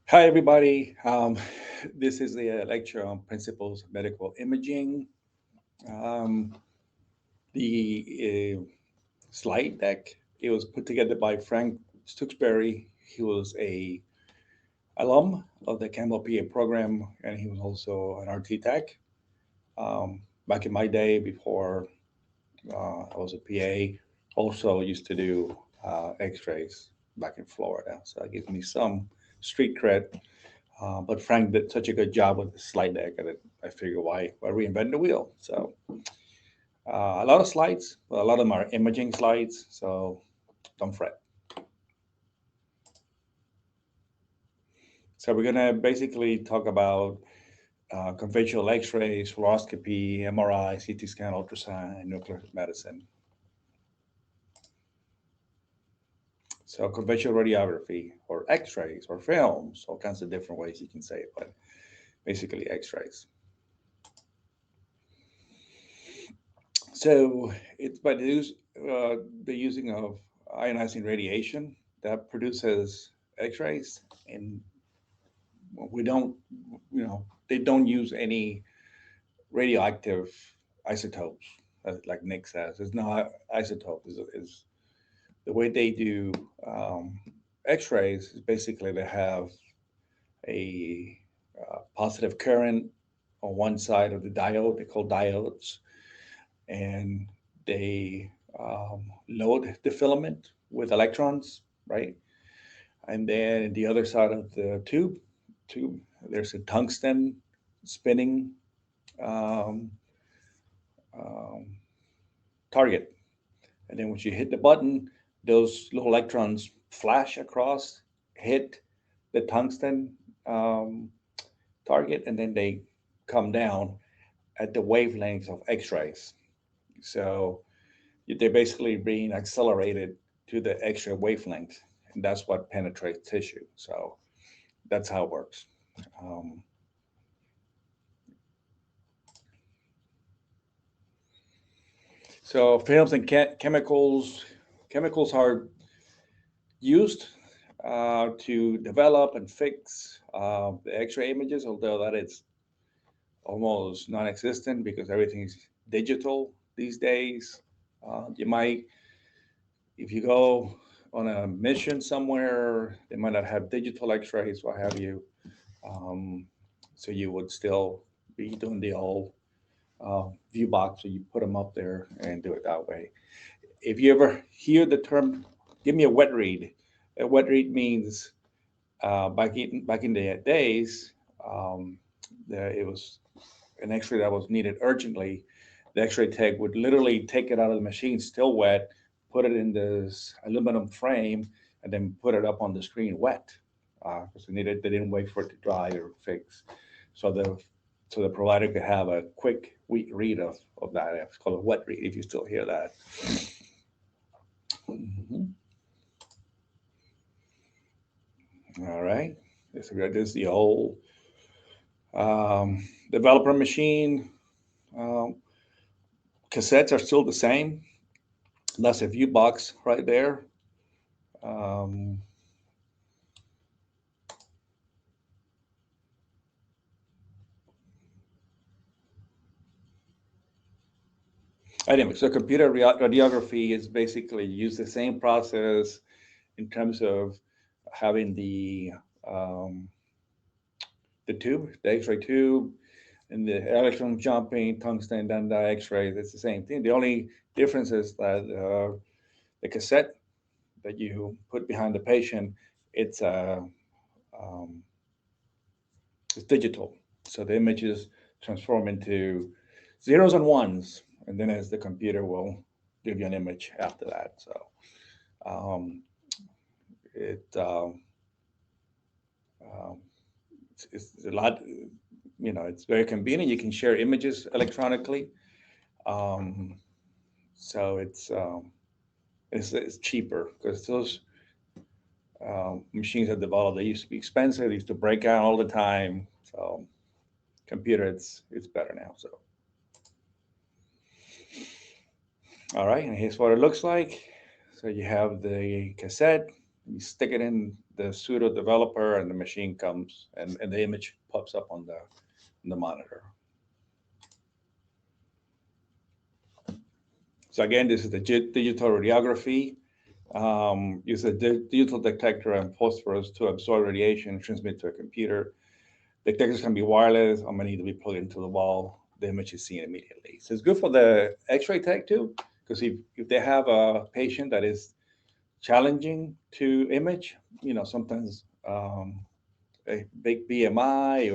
Hi, everybody. This is the lecture on principles of medical imaging. Um, the slide deck, it was put together by Frank Stooksbury. He was a alum of the Campbell PA program, and he was also an RT tech. Back in my day, before I was a PA, also used to do X-rays back in Florida. So that gives me some street cred. But Frank did such a good job with the slide deck that I figured why reinvent the wheel. So a lot of slides, but a lot of them are imaging slides. So don't fret. So we're gonna basically talk about conventional X-rays, fluoroscopy, MRI, CT scan, ultrasound, and nuclear medicine. So conventional radiography, or X-rays, or films, all kinds of different ways you can say it, but basically X-rays. So it's by the using of ionizing radiation that produces X-rays, and we don't, they don't use any radioactive isotopes, like Nick says. It's not isotope. Is the way they do X-rays is basically they have a positive current on one side of the diode. They call diodes, and they load the filament with electrons, right? And then the other side of the tube, there's a tungsten spinning um, um, target. And then once you hit the button, those little electrons flash across, hit the tungsten um, target, and then they come down at the wavelengths of X-rays. So they're basically being accelerated to the X-ray wavelength, and that's what penetrates tissue. So that's how it works. Um, so films and chemicals are used to develop and fix the X-ray images, although that is almost non-existent because everything is digital these days. You might, if you go on a mission somewhere, they might not have digital X-rays, what have you. Um, so you would still be doing the old view box, so you put them up there and do it that way. If you ever hear the term, give me a wet read. A wet read means back in the days, um, it was an X-ray that was needed urgently. The X-ray tech would literally take it out of the machine, still wet, put it in this aluminum frame, and then put it up on the screen wet because they didn't wait for it to dry or fix. So the provider could have a quick read of that. It's called a wet read if you still hear that. Mhm. All right. This is the old um, developer machine. Um, Cassettes are still the same. That's a view box right there. Um, anyway, so computer radiography is basically use the same process in terms of having the tube, the X-ray tube, and the electron jumping, tungsten, then the X-ray. It's the same thing. The only difference is that the cassette that you put behind the patient, it's um, it's digital. So the images transform into zeros and ones, and then as the computer will give you an image after that. So um, it um, it's a lot. It's very convenient. You can share images electronically. Um, so it's cheaper because those machines are developed. They used to be expensive. They used to break out all the time. So computer, it's better now. So all right, and here's what it looks like. So you have the cassette. You stick it in the pseudo developer, and the machine comes and the image pops up on the monitor. So again, this is the digital radiography. Use a digital detector and phosphorus to absorb radiation and transmit to a computer. Detectors can be wireless or may need to be plugged into the wall. The image is seen immediately. So it's good for the X-ray tech too, because if they have a patient that is challenging to image, sometimes a big BMI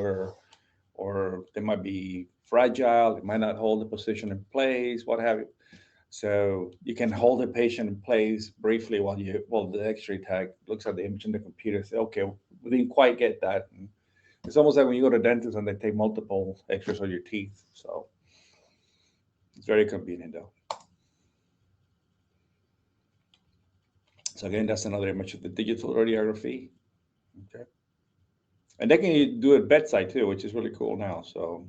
or they might be fragile, it might not hold the position in place, what have you. So you can hold the patient in place briefly while the X-ray tech looks at the image in the computer. Say, okay, we didn't quite get that. And it's almost like when you go to the dentist and they take multiple X-rays of your teeth. So it's very convenient though. So again, that's another image of the digital radiography. Okay. And they can do it bedside too, which is really cool now. So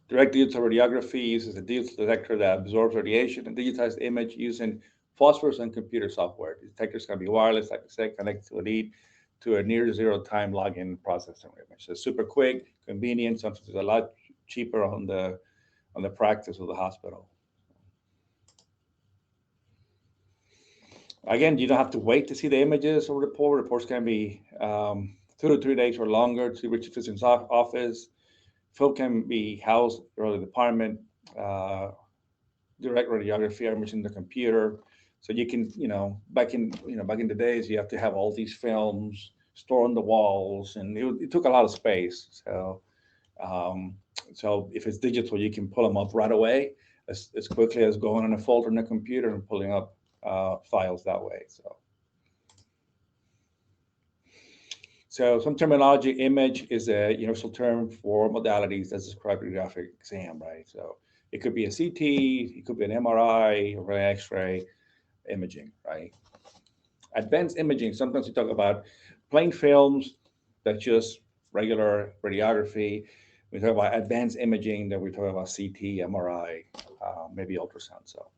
direct digital radiography uses a digital detector that absorbs radiation and digitizes the image using phosphorus and computer software. The detectors can be wireless, like I said, connected to a near zero time login processing image. So super quick, convenient, sometimes it's a lot cheaper on the practice of the hospital. Again, you don't have to wait to see the images or report. Reports can be 2 to 3 days or longer to reach a physician's office. Film can be housed in the department. Direct radiography image in the computer. So you can, back in the days, you have to have all these films stored on the walls, and it took a lot of space. Um, so if it's digital, you can pull them up right away as quickly as going on a folder in the computer and pulling up files that way. So some terminology. Image is a universal term for modalities that describe radiographic exam, right? So it could be a CT, it could be an MRI or an X-ray imaging, right? Advanced imaging, sometimes we talk about plain films, that's just regular radiography. We talk about advanced imaging, that we talk about CT, MRI, maybe ultrasound. So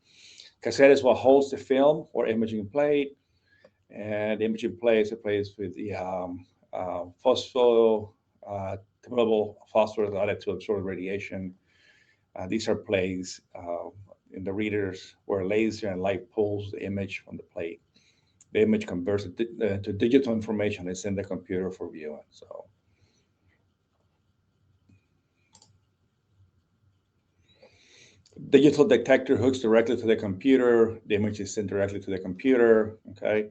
cassette is what holds the film or imaging plate, and the imaging plate is a place with the phospho, typical phosphorus added to absorb radiation. These are plates in the readers where laser and light pulls the image from the plate. The image converts it to digital information. It's in the computer for viewing. So digital detector hooks directly to the computer. The image is sent directly to the computer. Okay.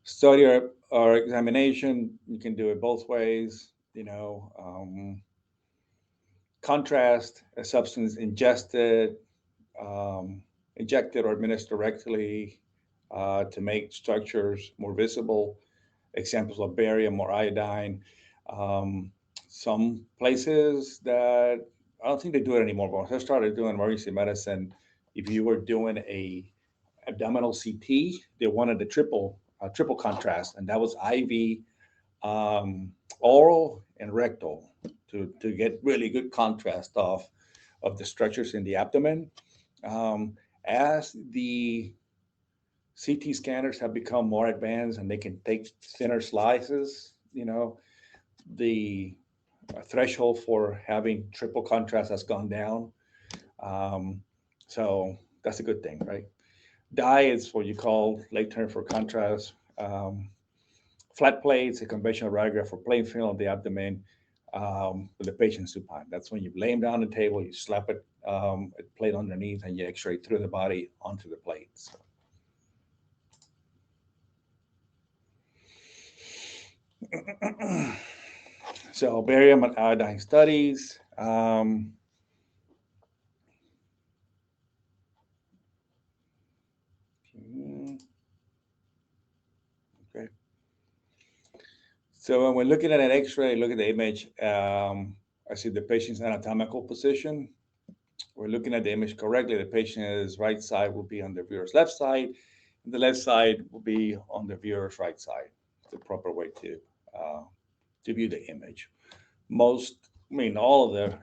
Study or examination, you can do it both ways. Contrast, a substance injected or administered directly to make structures more visible. Examples of barium or iodine. Um, some places that I don't think they do it anymore, but I started doing emergency medicine. If you were doing a abdominal CT, they wanted the triple contrast, and that was IV, oral, and rectal to get really good contrast of the structures in the abdomen. As the CT scanners have become more advanced and they can take thinner slices, the threshold for having triple contrast has gone down. Um, so that's a good thing, right? Dye is what you call late term for contrast. Flat plates, a conventional radiograph for plain film of the abdomen with the patient supine. That's when you lay him down on the table, you slap a plate underneath, and you X-ray through the body onto the plate. So barium and iodine studies. Okay. So when we're looking at an X-ray, look at the image. I see the patient's anatomical position. We're looking at the image correctly. The patient's right side will be on the viewer's left side, and the left side will be on the viewer's right side. The proper way to view the image. All of the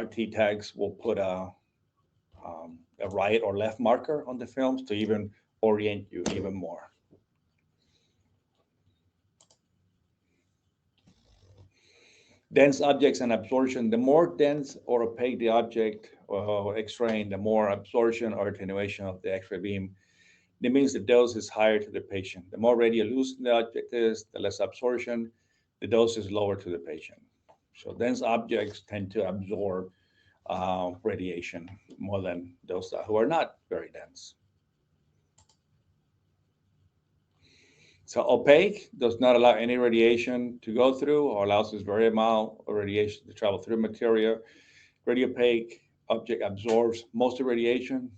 RT tags will put a right or left marker on the films to even orient you even more. Dense objects and absorption. The more dense or opaque the object or X-ray, the more absorption or attenuation of the X-ray beam. That means the dose is higher to the patient. The more radiolucent the object is, the less absorption, the dose is lower to the patient. So dense objects tend to absorb radiation more than those who are not very dense. So opaque does not allow any radiation to go through or allows this very mild radiation to travel through material. Very opaque object absorbs most of the radiation.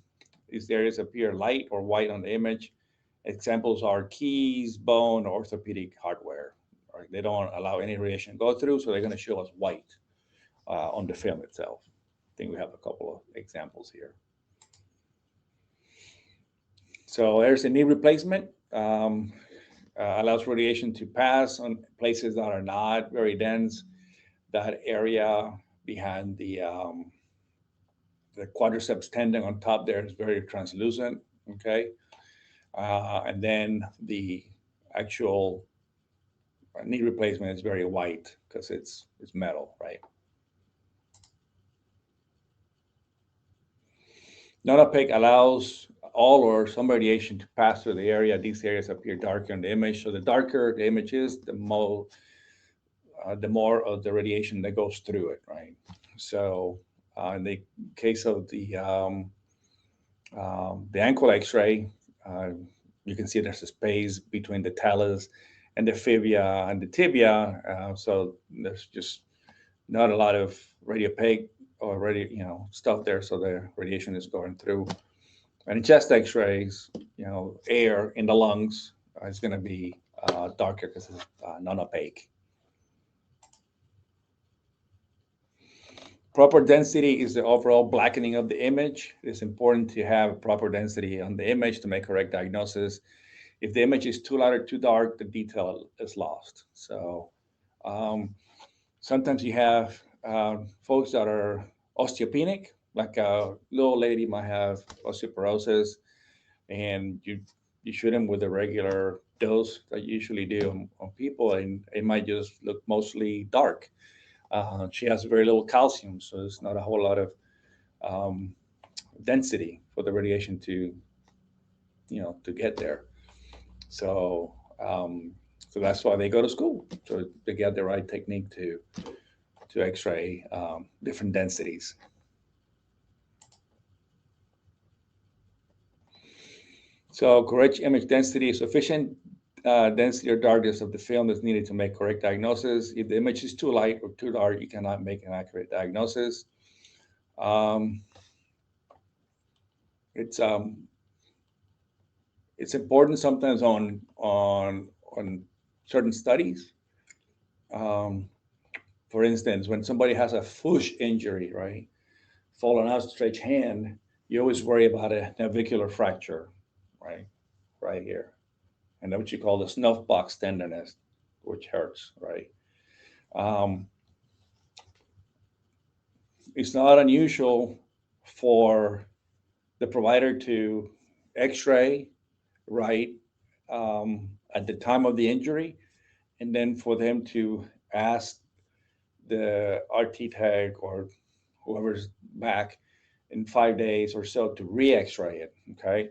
These areas appear light or white on the image. Examples are keys, bone, orthopedic hardware. Right? They don't allow any radiation to go through, so they're going to show us white on the film itself. I think we have a couple of examples here. So there's a knee replacement. Allows radiation to pass on places that are not very dense. That area behind the quadriceps tendon on top there is very translucent, okay? And then the actual knee replacement is very white because it's metal, right? Non-opaque allows all or some radiation to pass through the area. These areas appear darker in the image. So the darker the image is, the more of the radiation that goes through it, right? So in the case of the ankle X-ray, you can see there's a space between the talus and the fibula and the tibia. So there's just not a lot of radiopaque or stuff there, so the radiation is going through. And in chest X-rays, air in the lungs is going to be darker because it's non-opaque. Proper density is the overall blackening of the image. It's important to have proper density on the image to make correct diagnosis. If the image is too light or too dark, the detail is lost. So sometimes you have folks that are osteopenic, like a little lady might have osteoporosis, and you shoot them with a regular dose that you usually do on people, and it might just look mostly dark. She has very little calcium, so there's not a whole lot of density for the radiation to get there. So so that's why they go to school, so they get the right technique to X-ray different densities. So correct image density, sufficient density or darkness of the film is needed to make correct diagnosis. If the image is too light or too dark, you cannot make an accurate diagnosis. It's important sometimes on certain studies. For instance, when somebody has a fush injury, right, fallen out, stretched hand, you always worry about a navicular fracture, right here, and that's what you call the snuff box tenderness, which hurts, right? It's not unusual for the provider to X-ray, right, at the time of the injury, and then for them to ask the RT tech or whoever's back in 5 days or so to re-X-ray it. Okay,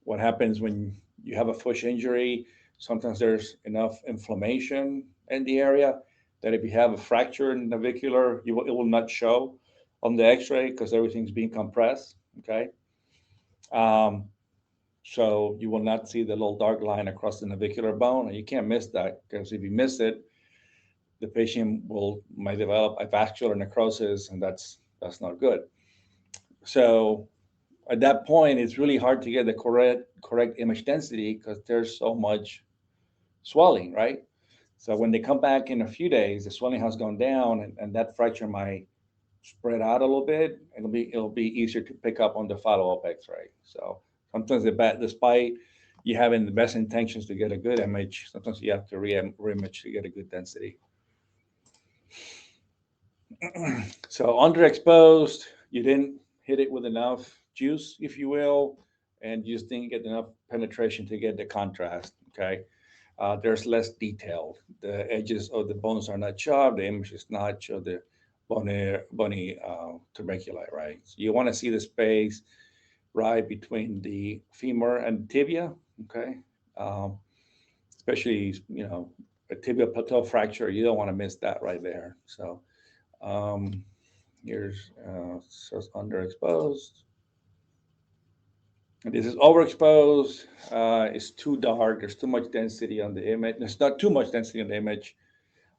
what happens when you have a fush injury? Sometimes there's enough inflammation in the area that if you have a fracture in the navicular, it will not show on the X-ray because everything's being compressed. Okay, so you will not see the little dark line across the navicular bone, and you can't miss that because if you miss it, the patient might develop a vascular necrosis, and that's not good. So at that point, it's really hard to get the correct image density because there's so much swelling, right? So when they come back in a few days, the swelling has gone down, and that fracture might spread out a little bit. It'll be easier to pick up on the follow-up X-ray. So sometimes despite you having the best intentions to get a good image, sometimes you have to re-image to get a good density. So underexposed, you didn't hit it with enough juice, if you will, and you just didn't get enough penetration to get the contrast. Okay, there's less detail. The edges of the bones are not sharp. The image is not show the bony tuberculi, right? So you want to see the space right between the femur and tibia. Okay, um, especially a tibial plateau fracture. You don't want to miss that right there. So um, here's so it's underexposed. And this is overexposed. It's too dark. There's too much density on the image. There's not too much density on the image,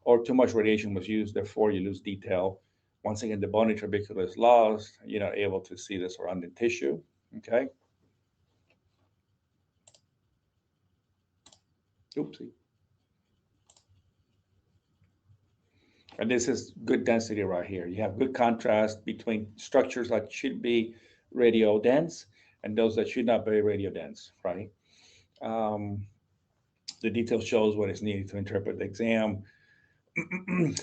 or too much radiation was used. Therefore, you lose detail. Once again, the bony trabecula is lost. You're not able to see the surrounding tissue. Okay. Oopsie. And this is good density right here. You have good contrast between structures that should be radio dense and those that should not be radio dense, right? Um, the detail shows what is needed to interpret the exam.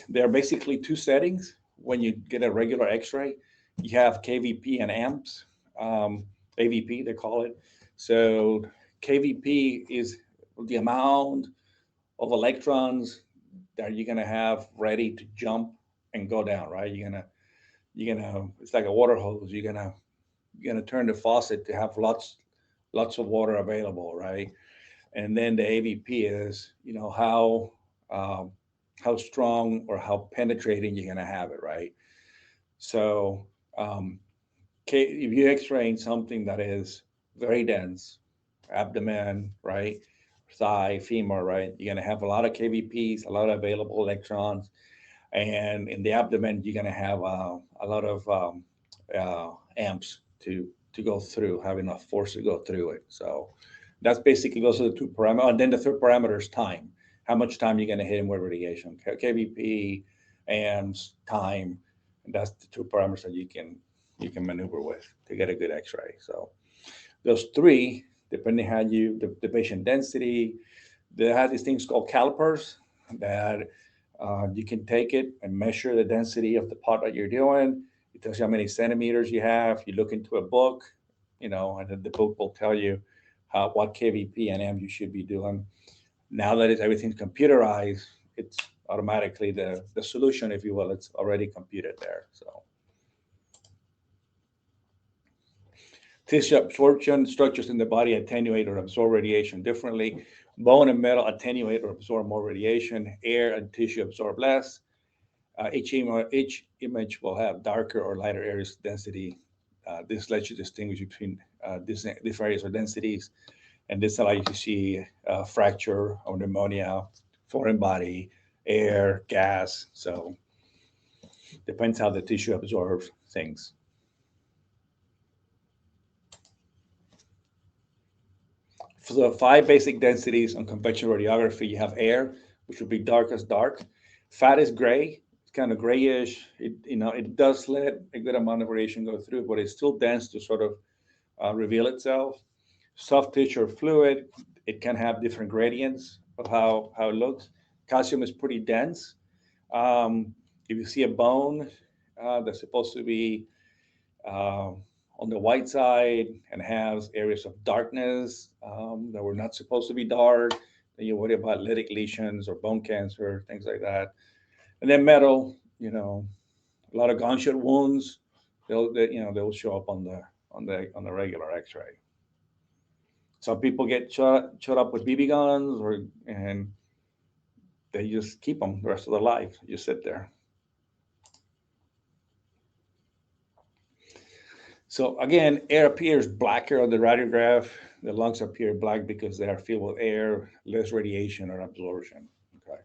There are basically two settings. When you get a regular x-ray, you have KVP and AMPS, AVP they call it. So KVP is the amount of electrons that you're gonna have ready to jump and go down, right? You're gonna it's like a water hose. You're gonna turn the faucet to have lots of water available, right? And then the AVP is um, how strong or how penetrating you're gonna have it, right? So um, if you're X-raying something that is very dense, abdomen, right, thigh, femur, right, you're gonna have a lot of KVPs, a lot of available electrons, and in the abdomen you're gonna have a lot of amps to go through, have enough force to go through it. So that's basically those are the two parameters. And then the third parameter is time. How much time you're going to hit him with radiation? KVP, AMS, time. And that's the two parameters that you can maneuver with to get a good X-ray. So those three, depending how the patient density, they have these things called calipers that you can take it and measure the density of the part that you're doing. It tells you how many centimeters you have. You look into a book, and then the book will tell you what KVP and M you should be doing. Now that everything's computerized, it's automatically the solution, if you will, it's already computed there. So tissue absorption, structures in the body attenuate or absorb radiation differently. Bone and metal attenuate or absorb more radiation. Air and tissue absorb less. Each image will have darker or lighter areas density. This lets you distinguish between different areas or densities, and this allows you to see fracture or pneumonia, foreign body, air, gas. So depends how the tissue absorbs things. For the five basic densities on conventional radiography, you have air, which would be dark as dark. Fat is gray. It's kind of grayish. It does let a good amount of radiation go through, but it's still dense to sort of reveal itself. Soft tissue or fluid, it can have different gradients of how it looks. Calcium is pretty dense. Um, if you see a bone that's supposed to be uh, on the white side and has areas of darkness that were not supposed to be dark, then you worry about lytic lesions or bone cancer, things like that. And then metal, a lot of gunshot wounds, they'll show up on the regular X-ray. Some people get shot up with BB guns, and they just keep them the rest of their life. You sit there. So again, air appears blacker on the radiograph. The lungs appear black because they are filled with air, less radiation or absorption. Okay.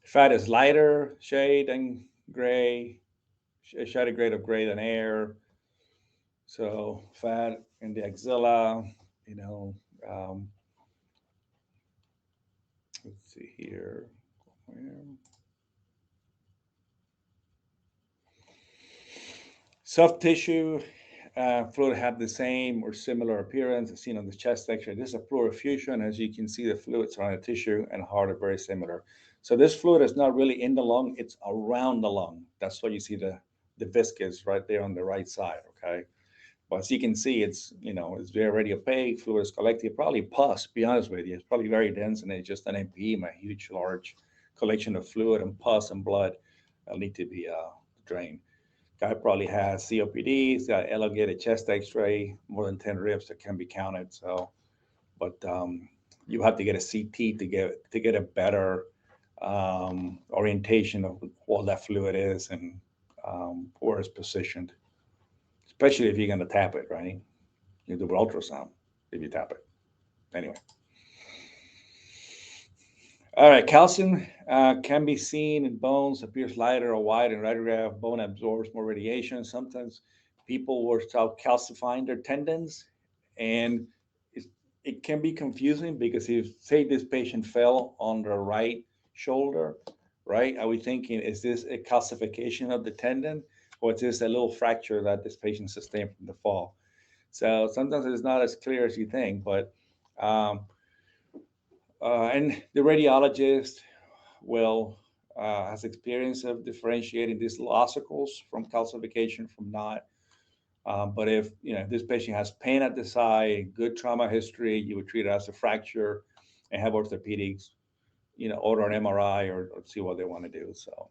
Fat is lighter shade than gray, shaded grade of gray than air. So fat in the axilla, you know, um, let's see here. Soft tissue fluid have the same or similar appearance as seen on the chest X-ray. This is a pleural effusion. As you can see, the fluid surrounding the tissue and heart are very similar. So this fluid is not really in the lung; it's around the lung. That's why you see the viscous right there on the right side. Okay. But as you can see, it's very opaque. Fluid is collected, probably pus. To be honest with you, it's probably very dense, and it's just an empyema, a huge, large collection of fluid and pus and blood that need to be drained. Guy probably has COPD. He's got elongated chest X-ray, more than 10 ribs that can be counted. So, but you have to get a CT to get a better orientation of what that fluid is and where it's positioned, especially if you're going to tap it, right? You do ultrasound if you tap it. Anyway. All right, calcium can be seen in bones, appears lighter or white in radiograph. Bone absorbs more radiation. Sometimes people will start calcifying their tendons, and it, it can be confusing because if, say, this patient fell on the right shoulder, right? Are we thinking, is this a calcification of the tendon, or is this a little fracture that this patient sustained from the fall? So sometimes it's not as clear as you think, but um, and the radiologist will has experience of differentiating these ossicles from calcification from not. But if this patient has pain at the side, good trauma history, you would treat it as a fracture and have orthopedics, order an MRI or see what they want to do. So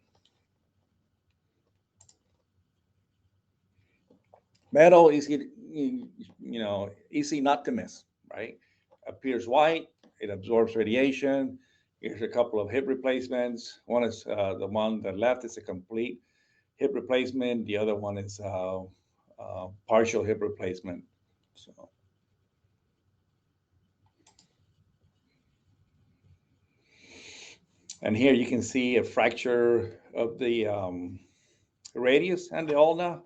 metal is easy not to miss, right? Appears white, it absorbs radiation. Here's a couple of hip replacements. One is the one that left is a complete hip replacement. The other one is partial hip replacement. So, and here you can see a fracture of the radius and the ulna.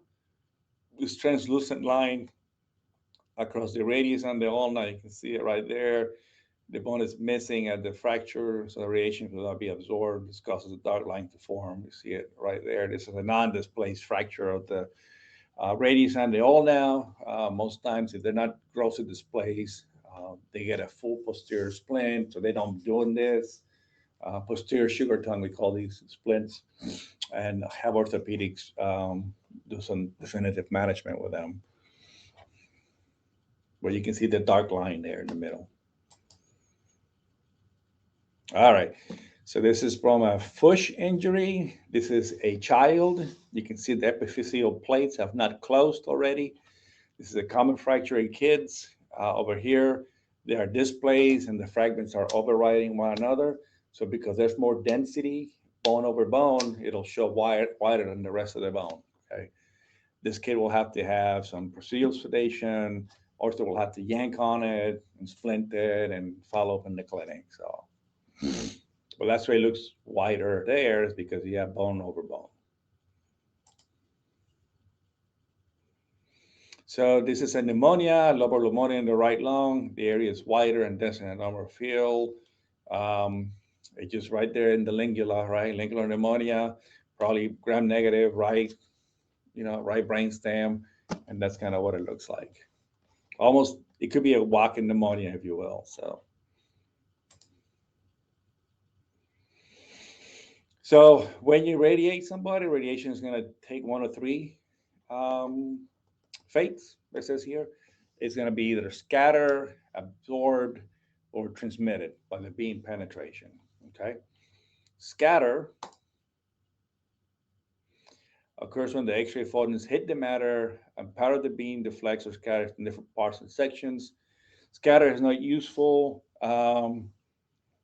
This translucent line across the radius and the ulna. You can see it right there. The bone is missing at the fracture, so the radiation will not be absorbed. This causes a dark line to form. You see it right there. This is a non-displaced fracture of the radius and the ulna. Most times, if they're not grossly displaced, they get a full posterior splint, so they don't doing this. Posterior sugar tongue, we call these splints, and have orthopedics do some definitive management with them. But you can see the dark line there in the middle. All right. So this is from a foot injury. This is a child. You can see the epiphyseal plates have not closed already. This is a common fracture in kids. Over here, there are displays and the fragments are overriding one another. So because there's more density, bone over bone, it'll show wider than the rest of the bone. Okay. This kid will have to have some procedural sedation. Ortho will have to yank on it and splint it and follow up in the clinic. So. Well, that's why it looks wider there, is because you have bone over bone. So this is a pneumonia, lobar pneumonia in the right lung. The area is wider and denser than a normal field. It's just right there in the lingula, right? Lingular pneumonia, probably gram negative, right? Right brainstem, and that's kind of what it looks like. Almost, it could be a walk-in pneumonia, if you will. So when you radiate somebody, radiation is going to take one of three fates, it says here. It's going to be either scatter, absorbed, or transmitted by the beam penetration. Okay. Scatter occurs when the X-ray photons hit the matter and part of the beam deflects or scatters in different parts and sections. Scatter is not useful.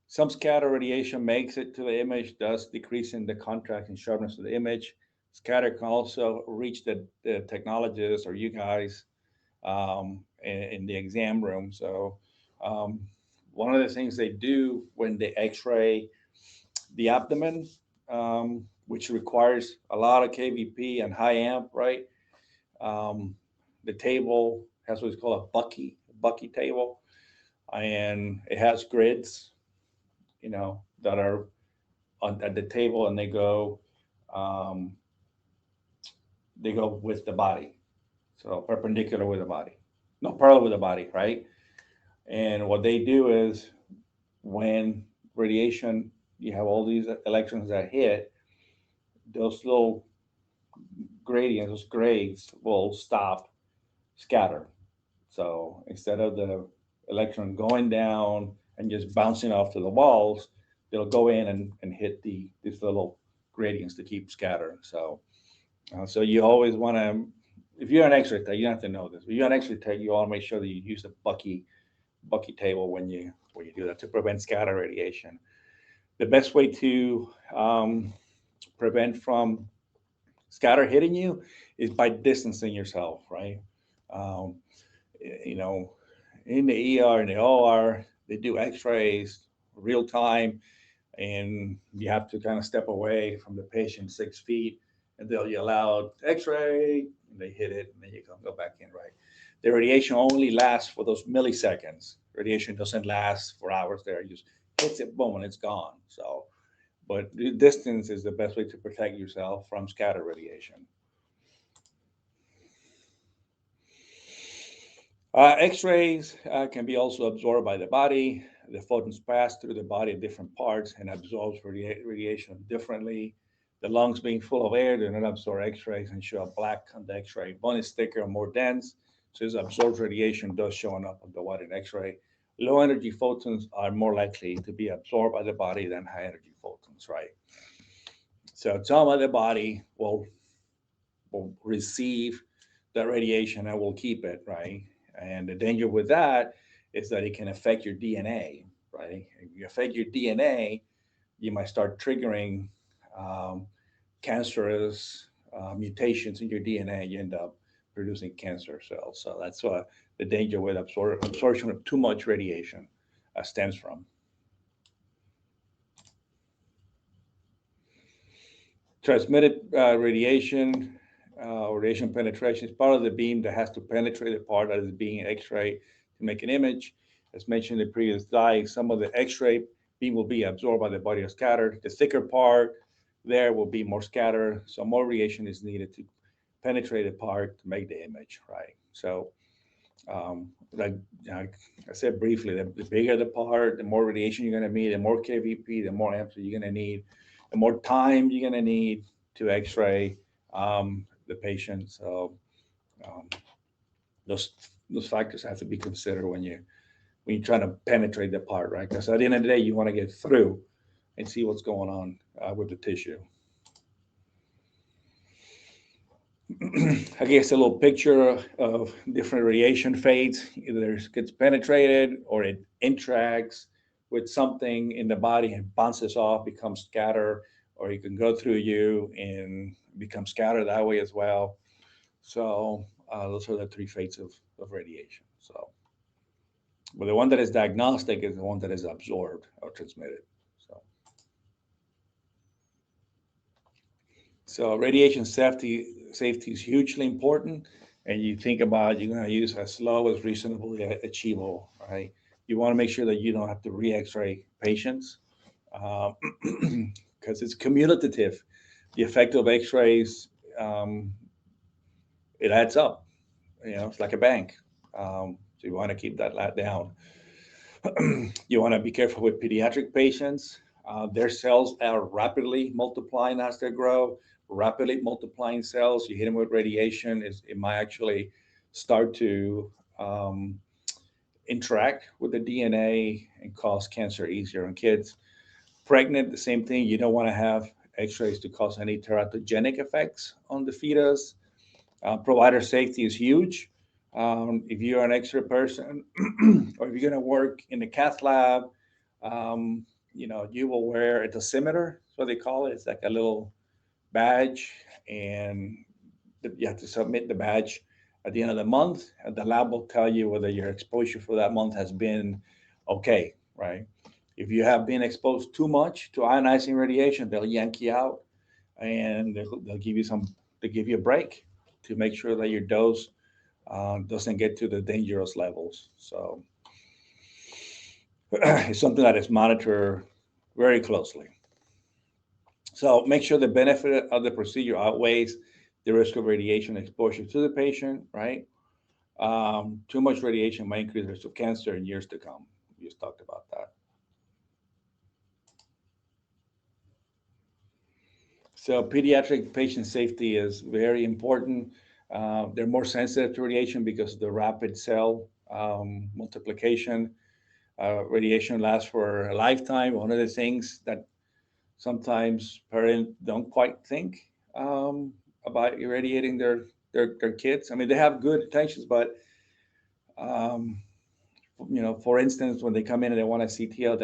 Some scatter radiation makes it to the image, thus decreasing the contrast and sharpness of the image. Scatter can also reach the technologists or you guys in the exam room. So one of the things they do when they X-ray the abdomen, which requires a lot of kVp and high amp, right? The table has what's called a Bucky table, and it has grids, that are at the table, and they go with the body, so perpendicular with the body, no, parallel with the body, right? And what they do is when radiation, you have all these electrons that hit, those little gradients, those grades will stop, scatter. So instead of the electron going down and just bouncing off to the walls, they'll go in and hit these little gradients to keep scattering. So you always want to, if you're an X-ray tech, you don't have to know this. If you're an X-ray tech, you want to make sure that you use a Bucky table when you do that to prevent scatter radiation. The best way to prevent from scatter hitting you is by distancing yourself, right? Um, you know, in the ER and the OR, they do X-rays real time, and you have to kind of step away from the patient 6 feet, and they'll yell out X-ray, and they hit it, and then you can go back in, right? The radiation only lasts for those milliseconds. Radiation doesn't last for hours. There, it just hits it, boom, and it's gone. So, but the distance is the best way to protect yourself from scatter radiation. X-rays can be also absorbed by the body. The photons pass through the body at different parts and absorbs radiation differently. The lungs being full of air do not absorb X-rays and show up black on the X-ray. Bone is thicker and more dense, so this absorbed radiation does showing up on the white in X-ray. Low energy photons are more likely to be absorbed by the body than high energy photons, right? So some of the body will receive that radiation and will keep it, right? And the danger with that is that it can affect your DNA, right? If you affect your DNA, you might start triggering um, cancerous mutations in your DNA. You end up producing cancer cells. So that's what the danger with absorption of too much radiation stems from. Transmitted radiation penetration is part of the beam that has to penetrate the part that is being X-rayed to make an image. As mentioned in the previous slide, some of the X-ray beam will be absorbed by the body or scattered. The thicker part there will be more scattered, so more radiation is needed to penetrate the part to make the image, right? So, like I said briefly, the bigger the part, the more radiation you're going to need, the more kVp, the more amplitude you're going to need, the more time you're going to need to X-ray the patient. So um, those those factors have to be considered when you're trying to penetrate the part, right? Because at the end of the day, you want to get through and see what's going on with the tissue. I guess a little picture of different radiation fates. Either it gets penetrated or it interacts with something in the body and bounces off, becomes scatter, or it can go through you and become scattered that way as well. So those are the three fates of radiation. So, but the one that is diagnostic is the one that is absorbed or transmitted. So, so radiation safety is hugely important, and you think about you're going to use as low as reasonably achievable, right? You want to make sure that you don't have to re-X-ray patients because it's cumulative. The effect of X-rays um, it adds up. You know, it's like a bank. So you want to keep that down. You want to be careful with pediatric patients. Their cells are rapidly multiplying as they grow. Rapidly multiplying cells, you hit them with radiation, it might actually start to um, interact with the DNA and cause cancer easier in kids. Pregnant, the same thing. You don't want to have X-rays to cause any teratogenic effects on the fetus. Provider safety is huge. If you're an X-ray person, or if you're going to work in the cath lab, um, you will wear a dosimeter. That's what they call it. It's like a little badge, and you have to submit the badge at the end of the month. And the lab will tell you whether your exposure for that month has been okay, right? If you have been exposed too much to ionizing radiation, they'll yank you out, and they'll give you they give you a break to make sure that your dose doesn't get to the dangerous levels. So it's something that is monitored very closely. So make sure the benefit of the procedure outweighs the risk of radiation exposure to the patient, right? Too much radiation might increase the risk of cancer in years to come. We just talked about that. So pediatric patient safety is very important. They're more sensitive to radiation because of the rapid cell multiplication. Radiation lasts for a lifetime. One of the things that sometimes parents don't quite think about irradiating their kids. I mean, they have good intentions, but um, for instance, when they come in and they want a CT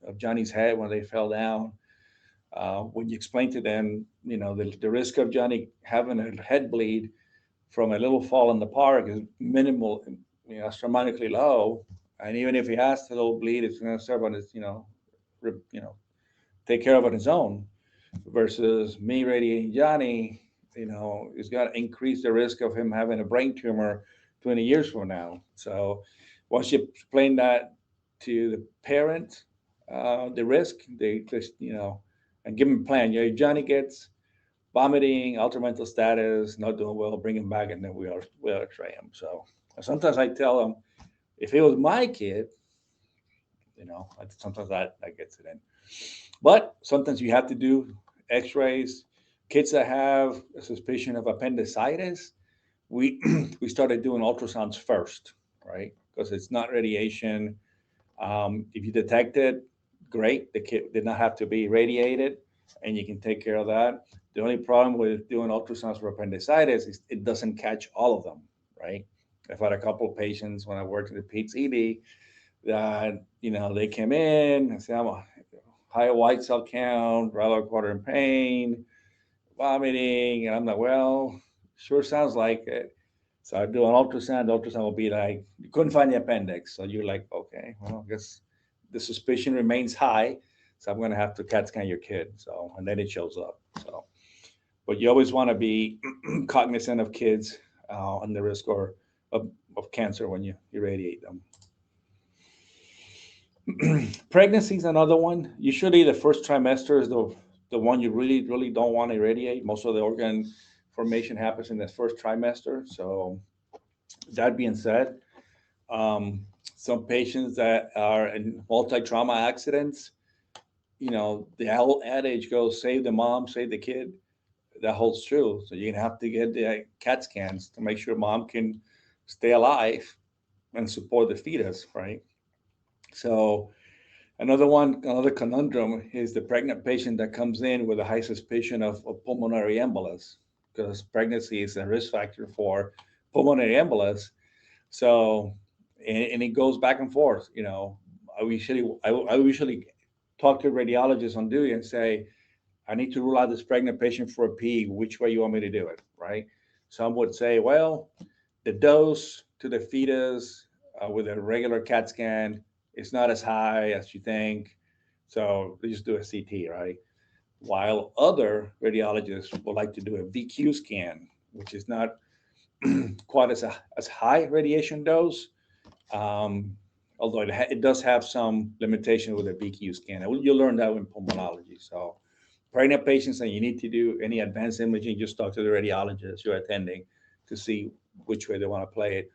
of Johnny's head when they fell down, when you explain to them, the risk of Johnny having a head bleed from a little fall in the park is minimal, astronomically low, and even if he has a little bleed, it's going to serve on his, you know, take care of it on his own. Versus me radiating Johnny, is going to increase the risk of him having a brain tumor 20 years from now. So once you explain that to the parent, the risk, they just, and give him a plan. Johnny gets vomiting, altered mental status, not doing well, bring him back, and then we'll X-ray him. So sometimes I tell them, if it was my kid, sometimes that gets it in. But sometimes you have to do X-rays. Kids that have a suspicion of appendicitis, we we started doing ultrasounds first, right? Because it's not radiation. If you detect it, great. The kid did not have to be radiated, and you can take care of that. The only problem with doing ultrasounds for appendicitis is it doesn't catch all of them, right? I've had a couple of patients when I worked at the Pete's ED that they came in and said, I'm a high white cell count, rather quarter in pain, vomiting, and I'm like, well, sure sounds like it. So I do an ultrasound. The ultrasound will be like, you couldn't find the appendix. So you're like, okay, well, I guess the suspicion remains high. So I'm going to have to CAT scan your kid. So, and then it shows up. So, but you always want to be cognizant of kids and the risk of cancer when you irradiate them. Pregnancy is another one. Usually, the first trimester is the one you really, really don't want to irradiate. Most of the organ formation happens in the first trimester. So, that being said, um, some patients that are in multi trauma accidents, the whole adage goes save the mom, save the kid. That holds true. So, you're going to have to get the CAT scans to make sure mom can stay alive and support the fetus, right? So, another conundrum is the pregnant patient that comes in with a high suspicion of pulmonary embolus, because pregnancy is a risk factor for pulmonary embolus. So, and it goes back and forth. I usually talk to radiologists on duty and say, I need to rule out this pregnant patient for a P. Which way you want me to do it, right? Some would say, well, the dose to the fetus with a regular CAT scan is not as high as you think. So they just do a CT, right? While other radiologists would like to do a VQ scan, which is not quite as high radiation dose, um, although it does have some limitation with a VQ scan. And you'll learn that in pulmonology. So pregnant patients and you need to do any advanced imaging, just talk to the radiologist you're attending to see which way they want to play it.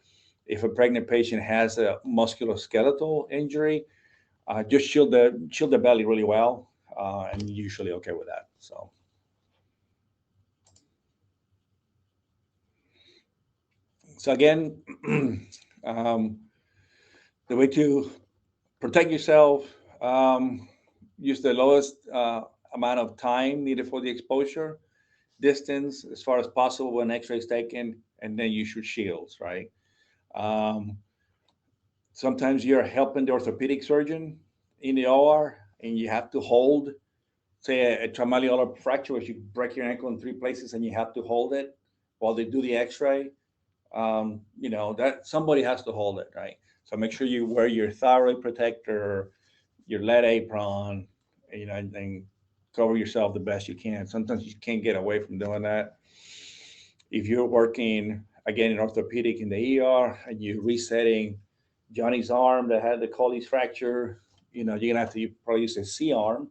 If a pregnant patient has a musculoskeletal injury, just shield the belly really well, and you're usually okay with that. So again, um, the way to protect yourself, um, use the lowest amount of time needed for the exposure, distance as far as possible when X-ray is taken, and then use your shields, right? Um, Sometimes you're helping the orthopedic surgeon in the OR, and you have to hold, say, a tramalleolar fracture, where you break your ankle in three places, and you have to hold it while they do the X-ray. That somebody has to hold it, right? So make sure you wear your thyroid protector, your lead apron, and cover yourself the best you can. Sometimes you can't get away from doing that. If you're working again in orthopedic in the ER and you're resetting Johnny's arm that had the Colles fracture, you're gonna have to probably use a C arm,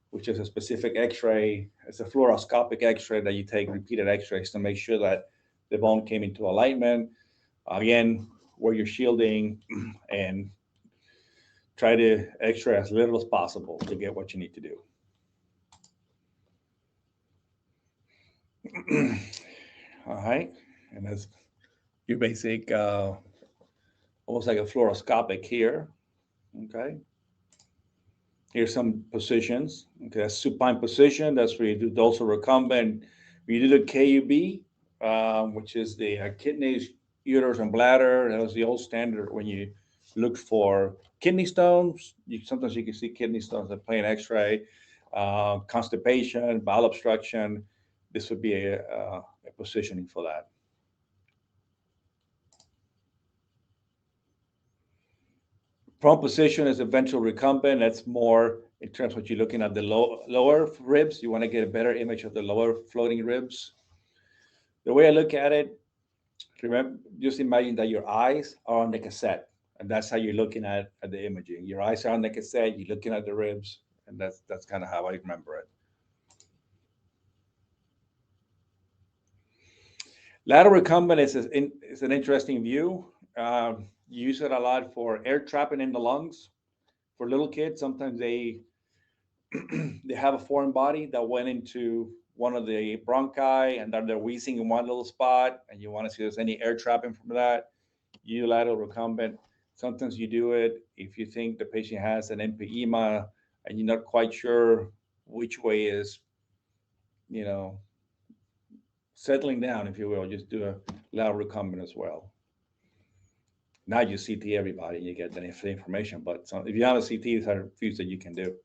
which is a specific X-ray. It's a fluoroscopic X-ray that you take repeated X-rays to make sure that the bone came into alignment. Again, where you're shielding and try to X-ray as little as possible to get what you need to do. All right, and that's your basic, almost like a fluoroscopic here. Okay, here's some positions. Okay, that's supine position. That's where you do dorsal recumbent. You do the KUB, which is the kidneys, uterus, and bladder. That was the old standard when you look for kidney stones. Sometimes you can see kidney stones at plain X-ray, constipation, bowel obstruction. This would be a positioning for that. Prone position is a ventral recumbent. That's more in terms of what you're looking at the lower ribs. You want to get a better image of the lower floating ribs. The way I look at it, remember, just imagine that your eyes are on the cassette, and that's how you're looking at the imaging. Your eyes are on the cassette. You're looking at the ribs, and that's kind of how I remember it. Lateral recumbent is an interesting view. You use it a lot for air trapping in the lungs. For little kids, sometimes they they have a foreign body that went into one of the bronchi and they're wheezing in one little spot, and you want to see if there's any air trapping from that. You do lateral recumbent. Sometimes you do it if you think the patient has an empyema and you're not quite sure which way is, you know, settling down, if you will. Just do a lateral recumbent as well. Now you CT everybody and you get the information, but if you have a CT, these are views that you can do.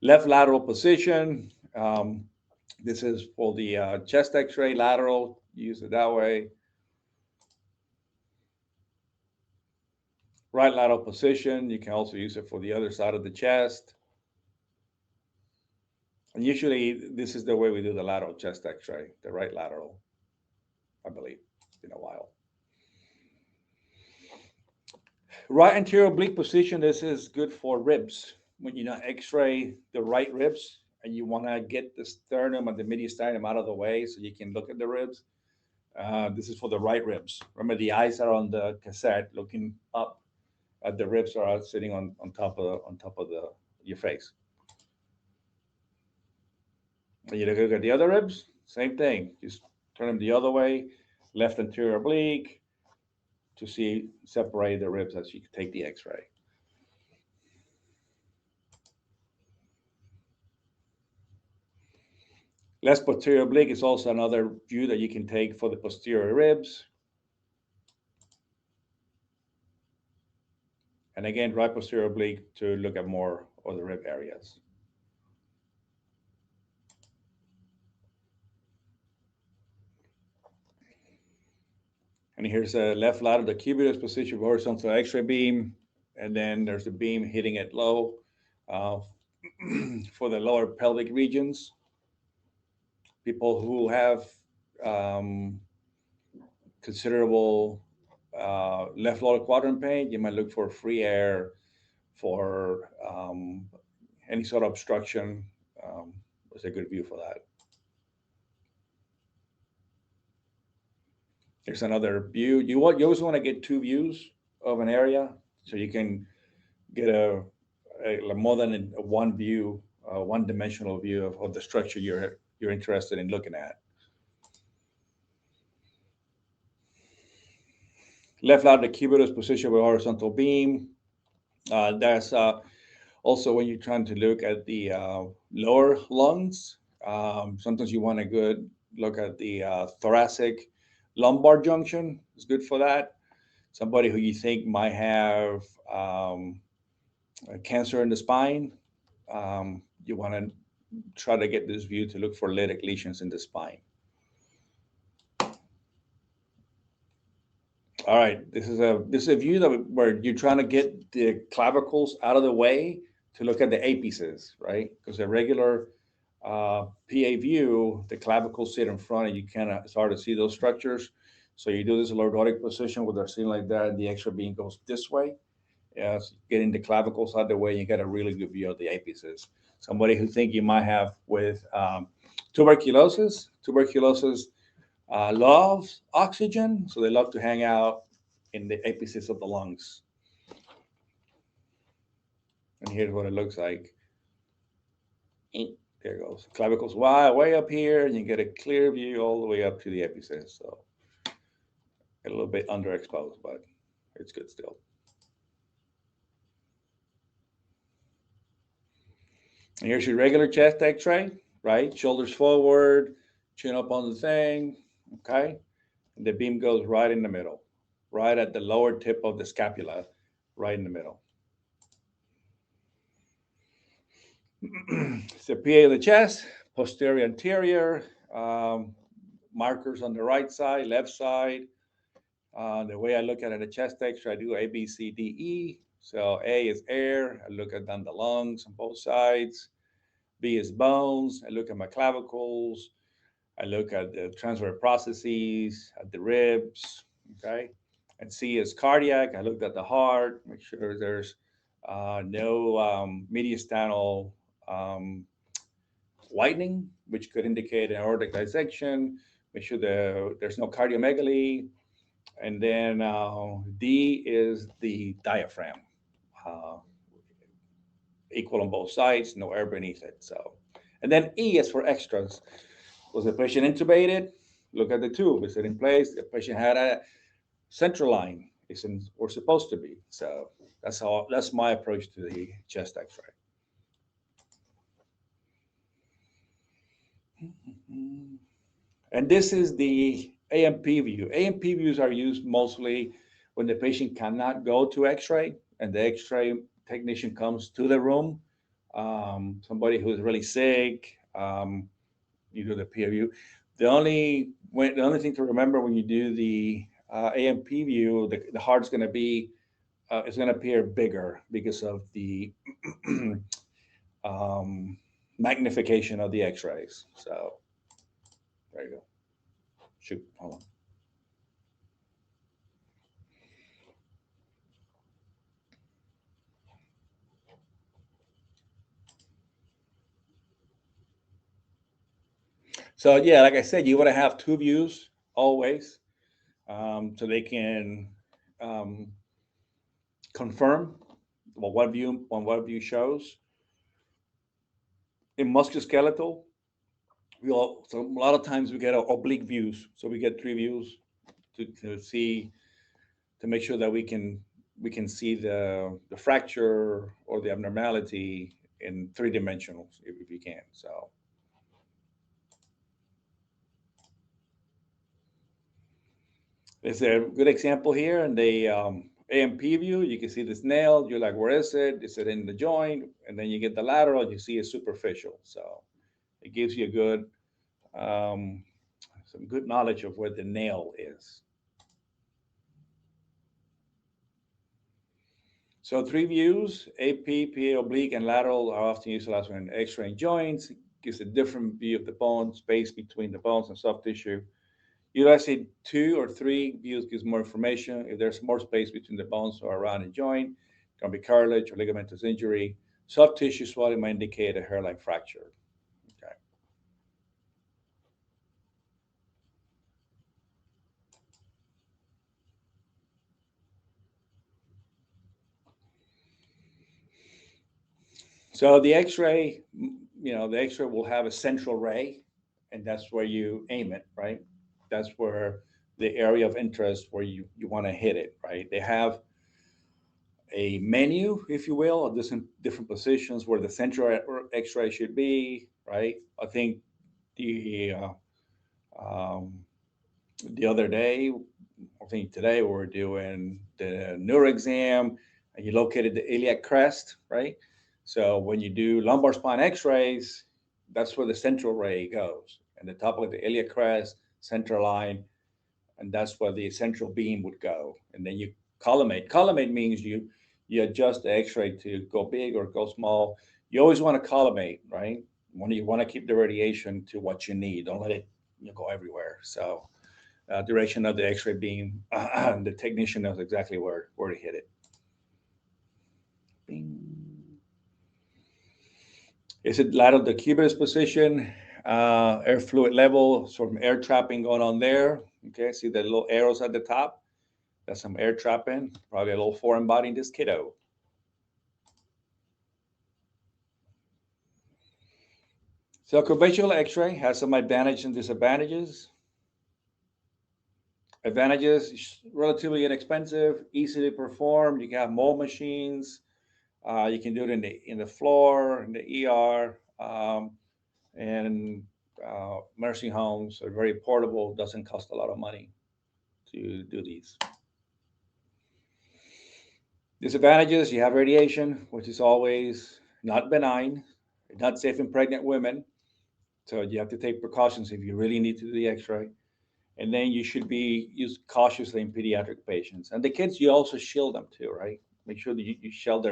Left lateral position. This is for the chest X-ray lateral. Use it that way. Right lateral position. You can also use it for the other side of the chest. And usually, this is the way we do the lateral chest X-ray, the right lateral, I believe. It's been a while. Right anterior oblique position. This is good for ribs. When you X-ray the right ribs and you want to get the sternum and the mediastinum out of the way so you can look at the ribs. This is for the right ribs. Remember, the eyes are on the cassette, looking up at the ribs are sitting on top of your face. And you look at the other ribs, same thing. Just turn them the other way, left anterior oblique, to see separate the ribs as you take the X-ray. Left posterior oblique is also another view that you can take for the posterior ribs. And again, right posterior oblique to look at more of the rib areas. And here's a left lateral decubitus position for horizontal X-ray beam. And then there's the beam hitting it low for the lower pelvic regions. People who have considerable left lower quadrant pain, you might look for free air, for any sort of obstruction. It's a good view for that. Here's another view. You always want to get two views of an area so you can get a more than one view, one-dimensional view of the structure you're interested in looking at. Left lateral decubitus position with horizontal beam. That's also when you're trying to look at the lower lungs. Sometimes you want a good look at the thoracic lumbar junction. It's good for that. Somebody who you think might have cancer in the spine, you want to try to get this view to look for lytic lesions in the spine. All right, this is a view where you're trying to get the clavicles out of the way to look at the apices, right? Because a regular PA view, the clavicles sit in front, and it's hard to see those structures. So you do this lordotic position with a scene like that, and the X-ray beam goes this way. So getting the clavicles out of the way, you get a really good view of the apices. Somebody who think you might have with tuberculosis. Tuberculosis loves oxygen, so they love to hang out in the apices of the lungs. And here's what it looks like. There goes. Clavicles way up here, and you get a clear view all the way up to the epicenter. So a little bit underexposed, but it's good still. And here's your regular chest X-ray, right? Shoulders forward, chin up on the thing, okay? And the beam goes right in the middle, right at the lower tip of the scapula, right in the middle. It's the PA of the chest, posterior, anterior, markers on the right side, left side. The way I look at it, a chest X-ray, I do A, B, C, D, E. So A is air. I look at down the lungs on both sides. B is bones. I look at my clavicles. I look at the transverse processes, at the ribs. Okay. And C is cardiac. I looked at the heart, make sure there's no mediastinal um, widening, which could indicate an aortic dissection. Make sure there's no cardiomegaly. And then D is the diaphragm, uh, equal on both sides, no air beneath it. So, and then E is for extras. Was the patient intubated? Look at the tube. Is it in place? The patient had a central line. It's in where it's supposed to be. So that's how. That's my approach to the chest X-ray. And this is the AMP view. AMP views are used mostly when the patient cannot go to X-ray and the X-ray technician comes to the room. Somebody who's really sick, you do the peer view. The only thing to remember when you do the AMP view, the heart's going to be it's going to appear bigger because of the um, magnification of the X-rays. So there you go. Shoot, hold on. So yeah, like I said, you want to have two views always, so they can um, confirm what view shows. In musculoskeletal, so a lot of times we get oblique views, so we get three views to see to make sure that we can see the fracture or the abnormality in three dimensionals if you can. So it's a good example here in the AMP view. You can see this nail. You're like, where is it? Is it in the joint? And then you get the lateral. You see it's superficial. So it gives you um, some good knowledge of where the nail is. So three views: AP, PA oblique, and lateral are often utilized when X-raying joints. It gives a different view of the bone, space between the bones and soft tissue. Utilizing two or three views gives more information. If there's more space between the bones or around a joint, it can be cartilage or ligamentous injury. Soft tissue swelling might indicate a hairline fracture. Okay. So the X-ray, the X-ray will have a central ray, and that's where you aim it, right? That's where the area of interest where you want to hit it, right? They have a menu, if you will, of different positions where the central X-ray should be, right? I think the um, the other day, I think today we were doing the neuro exam, and you located the iliac crest, right? So when you do lumbar spine X-rays, that's where the central ray goes, and the top of the iliac crest, central line, and that's where the central beam would go. And then you collimate. Collimate means you adjust the X-ray to go big or go small. You always want to collimate, right? You want to keep the radiation to what you need. Don't let it go everywhere. So direction of the X-ray beam, the technician knows exactly where to hit it. Bing. Is it lateral decubitus position? Air fluid level, sort of air trapping going on there. Okay, see the little arrows at the top? That's some air trapping, probably a little foreign body in this kiddo. So conventional X-ray has some advantages and disadvantages. Advantages: relatively inexpensive, easy to perform. You can have mobile machines. You can do it in the floor, in the ER, and nursing homes are very portable. Doesn't cost a lot of money to do these. Disadvantages: you have radiation, which is always not benign, not safe in pregnant women. So you have to take precautions if you really need to do the X-ray. And then you should be used cautiously in pediatric patients. And the kids, you also shield them too, right? Make sure that you shield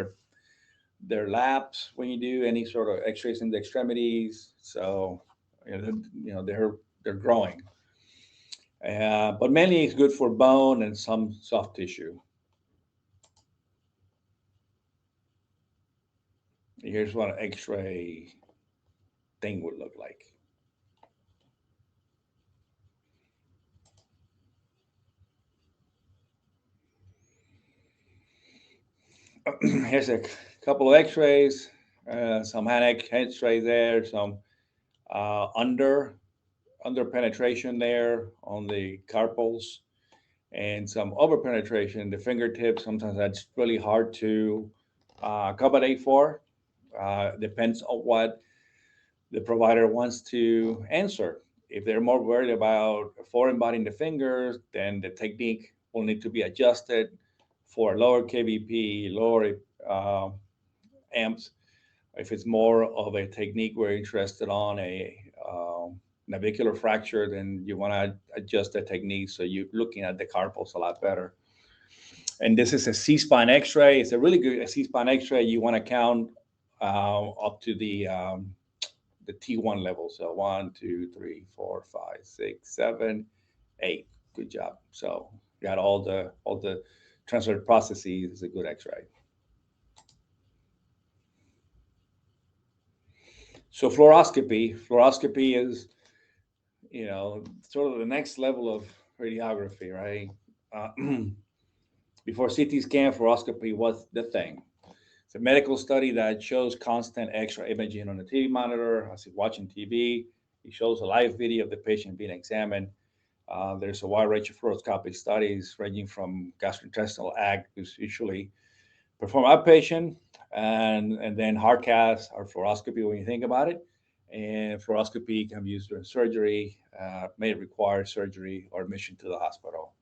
their laps when you do any sort of X-rays in the extremities. So they're growing. But mainly it's good for bone and some soft tissue. Here's what an X-ray thing would look like. Here's a couple of X-rays, some hand X-rays there, some under penetration there on the carpals, and some over penetration in the fingertips. Sometimes that's really hard to accommodate for. Depends on what the provider wants to answer. If they're more worried about a foreign body in the fingers, then the technique will need to be adjusted for lower kVp, lower amps. If it's more of a technique we're interested on a navicular fracture, then you want to adjust the technique so you're looking at the carpals a lot better. And this is a C-spine X-ray. It's a really good C-spine X-ray. You want to count up to the T1 level. So 1, 2, 3, 4, 5, 6, 7, 8. Good job. So you got all the transfer processes. It's a good X-ray. So fluoroscopy is, sort of the next level of radiography, right? Uh, before CT scan, fluoroscopy was the thing. It's a medical study that shows constant X-ray imaging on a TV monitor. As you're watching TV, it shows a live video of the patient being examined. There's a wide range of fluoroscopic studies ranging from gastrointestinal act, which is usually performed outpatient, and then hard cast or fluoroscopy when you think about it. And fluoroscopy can be used during surgery, may require surgery or admission to the hospital.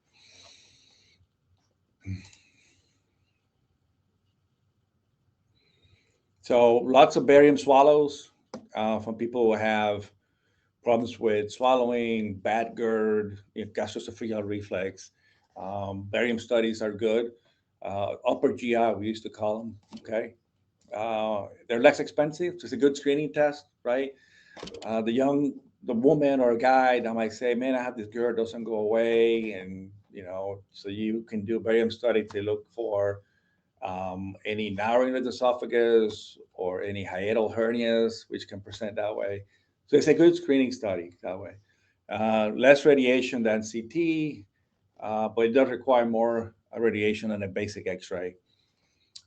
So lots of barium swallows from people who have problems with swallowing, bad GERD, gastroesophageal reflex. Barium studies are good. Upper GI, we used to call them. Okay, they're less expensive. It's a good screening test, right? The woman or guy that might say, "Man, I have this GERD, doesn't go away," and so you can do a barium study to look for any narrowing of the esophagus or any hiatal hernias, which can present that way. So it's a good screening study that way. Less radiation than CT, but it does require more radiation than a basic X-ray.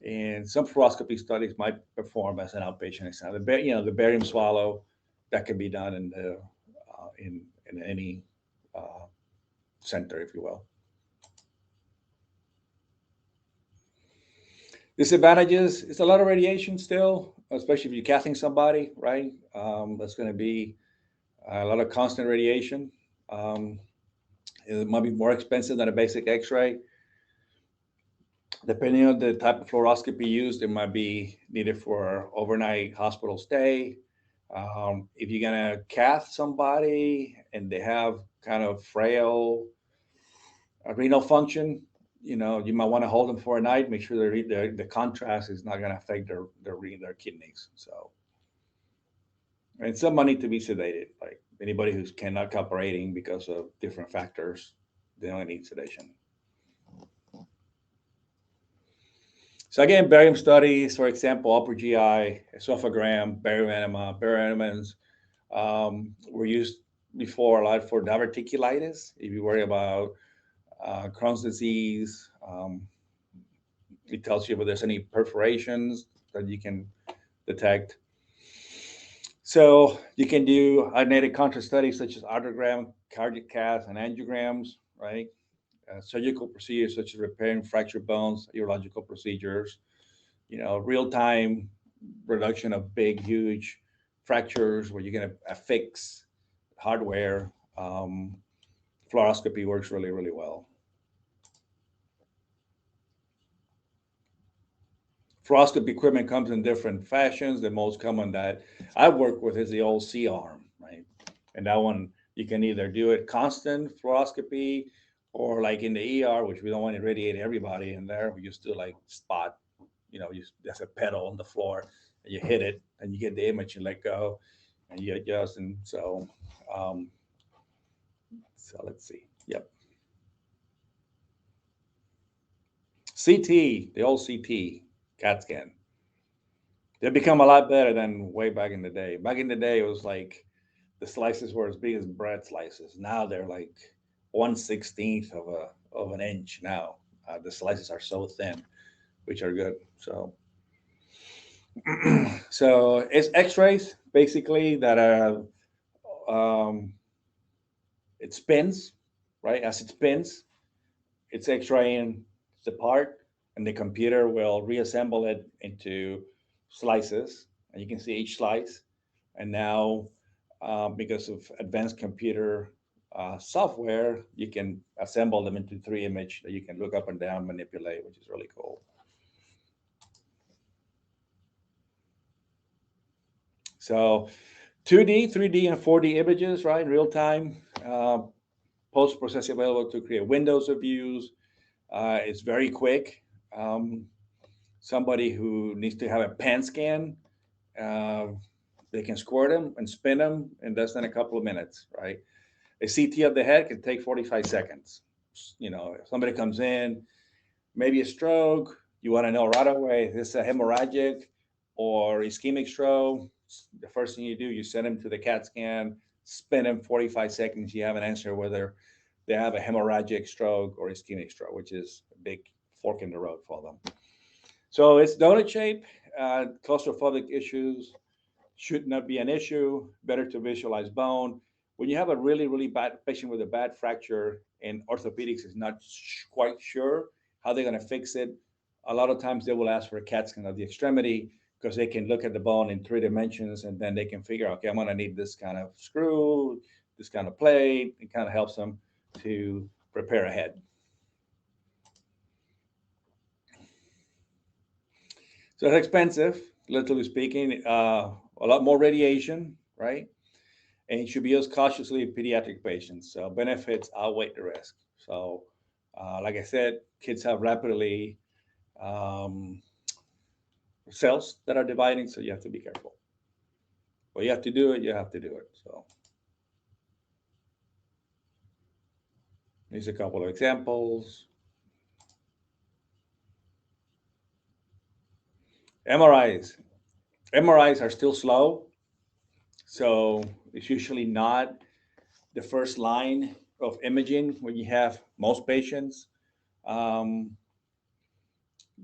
And some fluoroscopy studies might perform as an outpatient exam. The barium swallow that can be done in any uh, center, if you will. Disadvantages: it's a lot of radiation still, especially if you're casting somebody, right? That's going to be a lot of constant radiation. Um, it might be more expensive than a basic X-ray. Depending on the type of fluoroscopy used, it might be needed for overnight hospital stay. If you're gonna cath somebody and they have kind of frail renal function, you might want to hold them for a night. Make sure the contrast is not gonna affect their kidneys. So, and some might need to be sedated. Like anybody who's cannot cooperating because of different factors, they don't need sedation. So again, barium studies, for example, upper GI, esophagram, barium enema, barium enemas were used before a lot for diverticulitis. If you worry about Crohn's disease, it tells you if there's any perforations that you can detect. So you can do magnetic contrast studies such as arteriogram, cardiac cath, and angiograms, right? Surgical procedures such as repairing fractured bones, urological procedures, real time reduction of big, huge fractures where you're going to affix hardware. Um, Fluoroscopy works really, really well. Fluoroscopy equipment comes in different fashions. The most common that I work with is the old C arm, right? And that one, you can either do it constant fluoroscopy or like in the ER, which we don't want to radiate everybody in there. We just do like spot, there's a pedal on the floor and you hit it and you get the image and let go and you adjust. And um, so let's see. Yep. CT, the old CT, CAT scan. They've become a lot better than way back in the day. Back in the day, it was like the slices were as big as bread slices. Now they're like 1/16 of an inch. Now the slices are so thin, which are good. So, so it's X-rays basically that are um, it spins, right? As it spins, it's X-raying the part, and the computer will reassemble it into slices, and you can see each slice. And now, because of advanced computer software, you can assemble them into 3 image that you can look up and down, manipulate, which is really cool. So 2D, 3D, and 4D images, right, in real time. Post-process available to create windows of views. It's very quick. Um, Somebody who needs to have a pan scan, uh, they can squirt them and spin them in less than a couple of minutes, right? A CT of the head can take 45 seconds. If somebody comes in, maybe a stroke, you want to know right away, is this a hemorrhagic or ischemic stroke? The first thing you do, you send them to the CAT scan, spin them 45 seconds. You have an answer whether they have a hemorrhagic stroke or ischemic stroke, which is a big fork in the road for them. So it's donut shape. Claustrophobic issues should not be an issue. Better to visualize bone. When you have a really, really bad patient with a bad fracture and orthopedics is not quite sure how they're going to fix it, a lot of times they will ask for a CAT scan of the extremity because they can look at the bone in 3 dimensions and then they can figure out, okay, I'm going to need this kind of screw, this kind of plate. It kind of helps them to prepare ahead. So it's expensive, literally speaking, a lot more radiation, right? And it should be used cautiously in pediatric patients. So benefits outweigh the risk. So, like I said, kids have rapidly um, cells that are dividing, so you have to be careful. But you have to do it, you have to do it. So, here's a couple of examples. MRIs. MRIs are still slow, so it's usually not the first line of imaging when you have most patients. Um,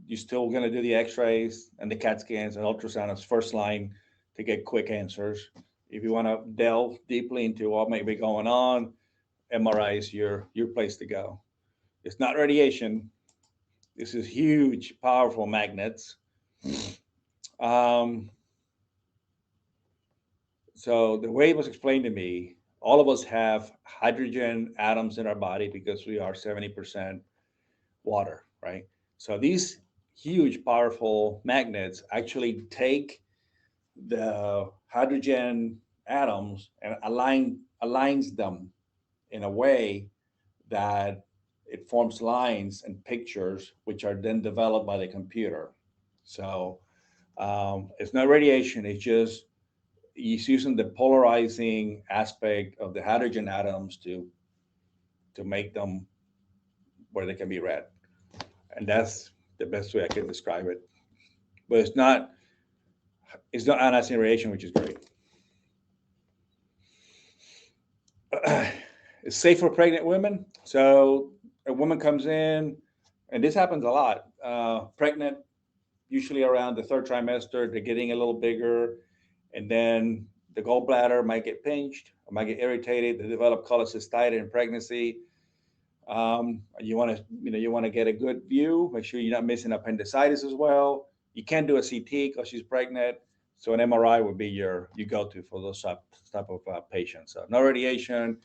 you're still going to do the x-rays and the CAT scans and ultrasound as first line to get quick answers. If you want to delve deeply into what may be going on, MRI is your place to go. It's not radiation. This is huge, powerful magnets. Um, so the way it was explained to me, all of us have hydrogen atoms in our body because we are 70% water, right? So these huge, powerful magnets actually take the hydrogen atoms and aligns them in a way that it forms lines and pictures, which are then developed by the computer. So it's not radiation; it's just it's using the polarizing aspect of the hydrogen atoms to make them where they can be read, and that's the best way I can describe it. But it's not ionizing radiation, which is great. It's safe for pregnant women. So a woman comes in, and this happens a lot. Pregnant, usually around the third trimester, they're getting a little bigger, and then the gallbladder might get pinched, or might get irritated. They develop cholecystitis in pregnancy. You want to, you want to get a good view. Make sure you're not missing appendicitis as well. You can't do a CT because she's pregnant, so an MRI would be your go-to for those type of patients. So no radiation,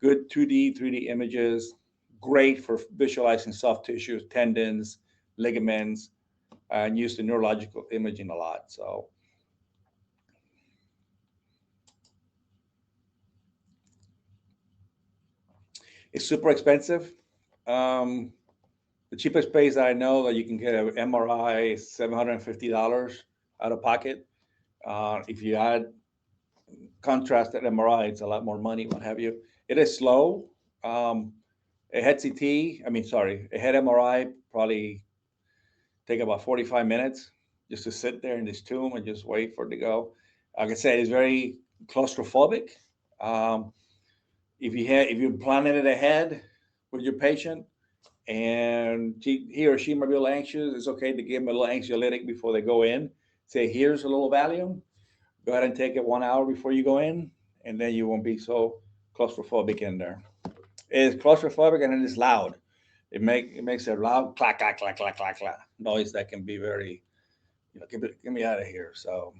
good 2D, 3D images, great for visualizing soft tissues, tendons, ligaments, and use the neurological imaging a lot. So it's super expensive. Um, the cheapest place that I know that you can get an MRI is $750 out of pocket. If you add contrasted MRI, it's a lot more money, what have you. It is slow. Um, a head CT, a head MRI probably take about 45 minutes just to sit there in this tomb and just wait for it to go. Like I said, it's very claustrophobic. Um, if you're planning it ahead with your patient and he or she might be a little anxious, it's okay to give them a little anxiolytic before they go in. Say, here's a little Valium. Go ahead and take it 1 hour before you go in, and then you won't be so claustrophobic in there. It's claustrophobic and it is loud. It makes a loud clack clack clack clack clack clack noise that can be very, get me out of here. So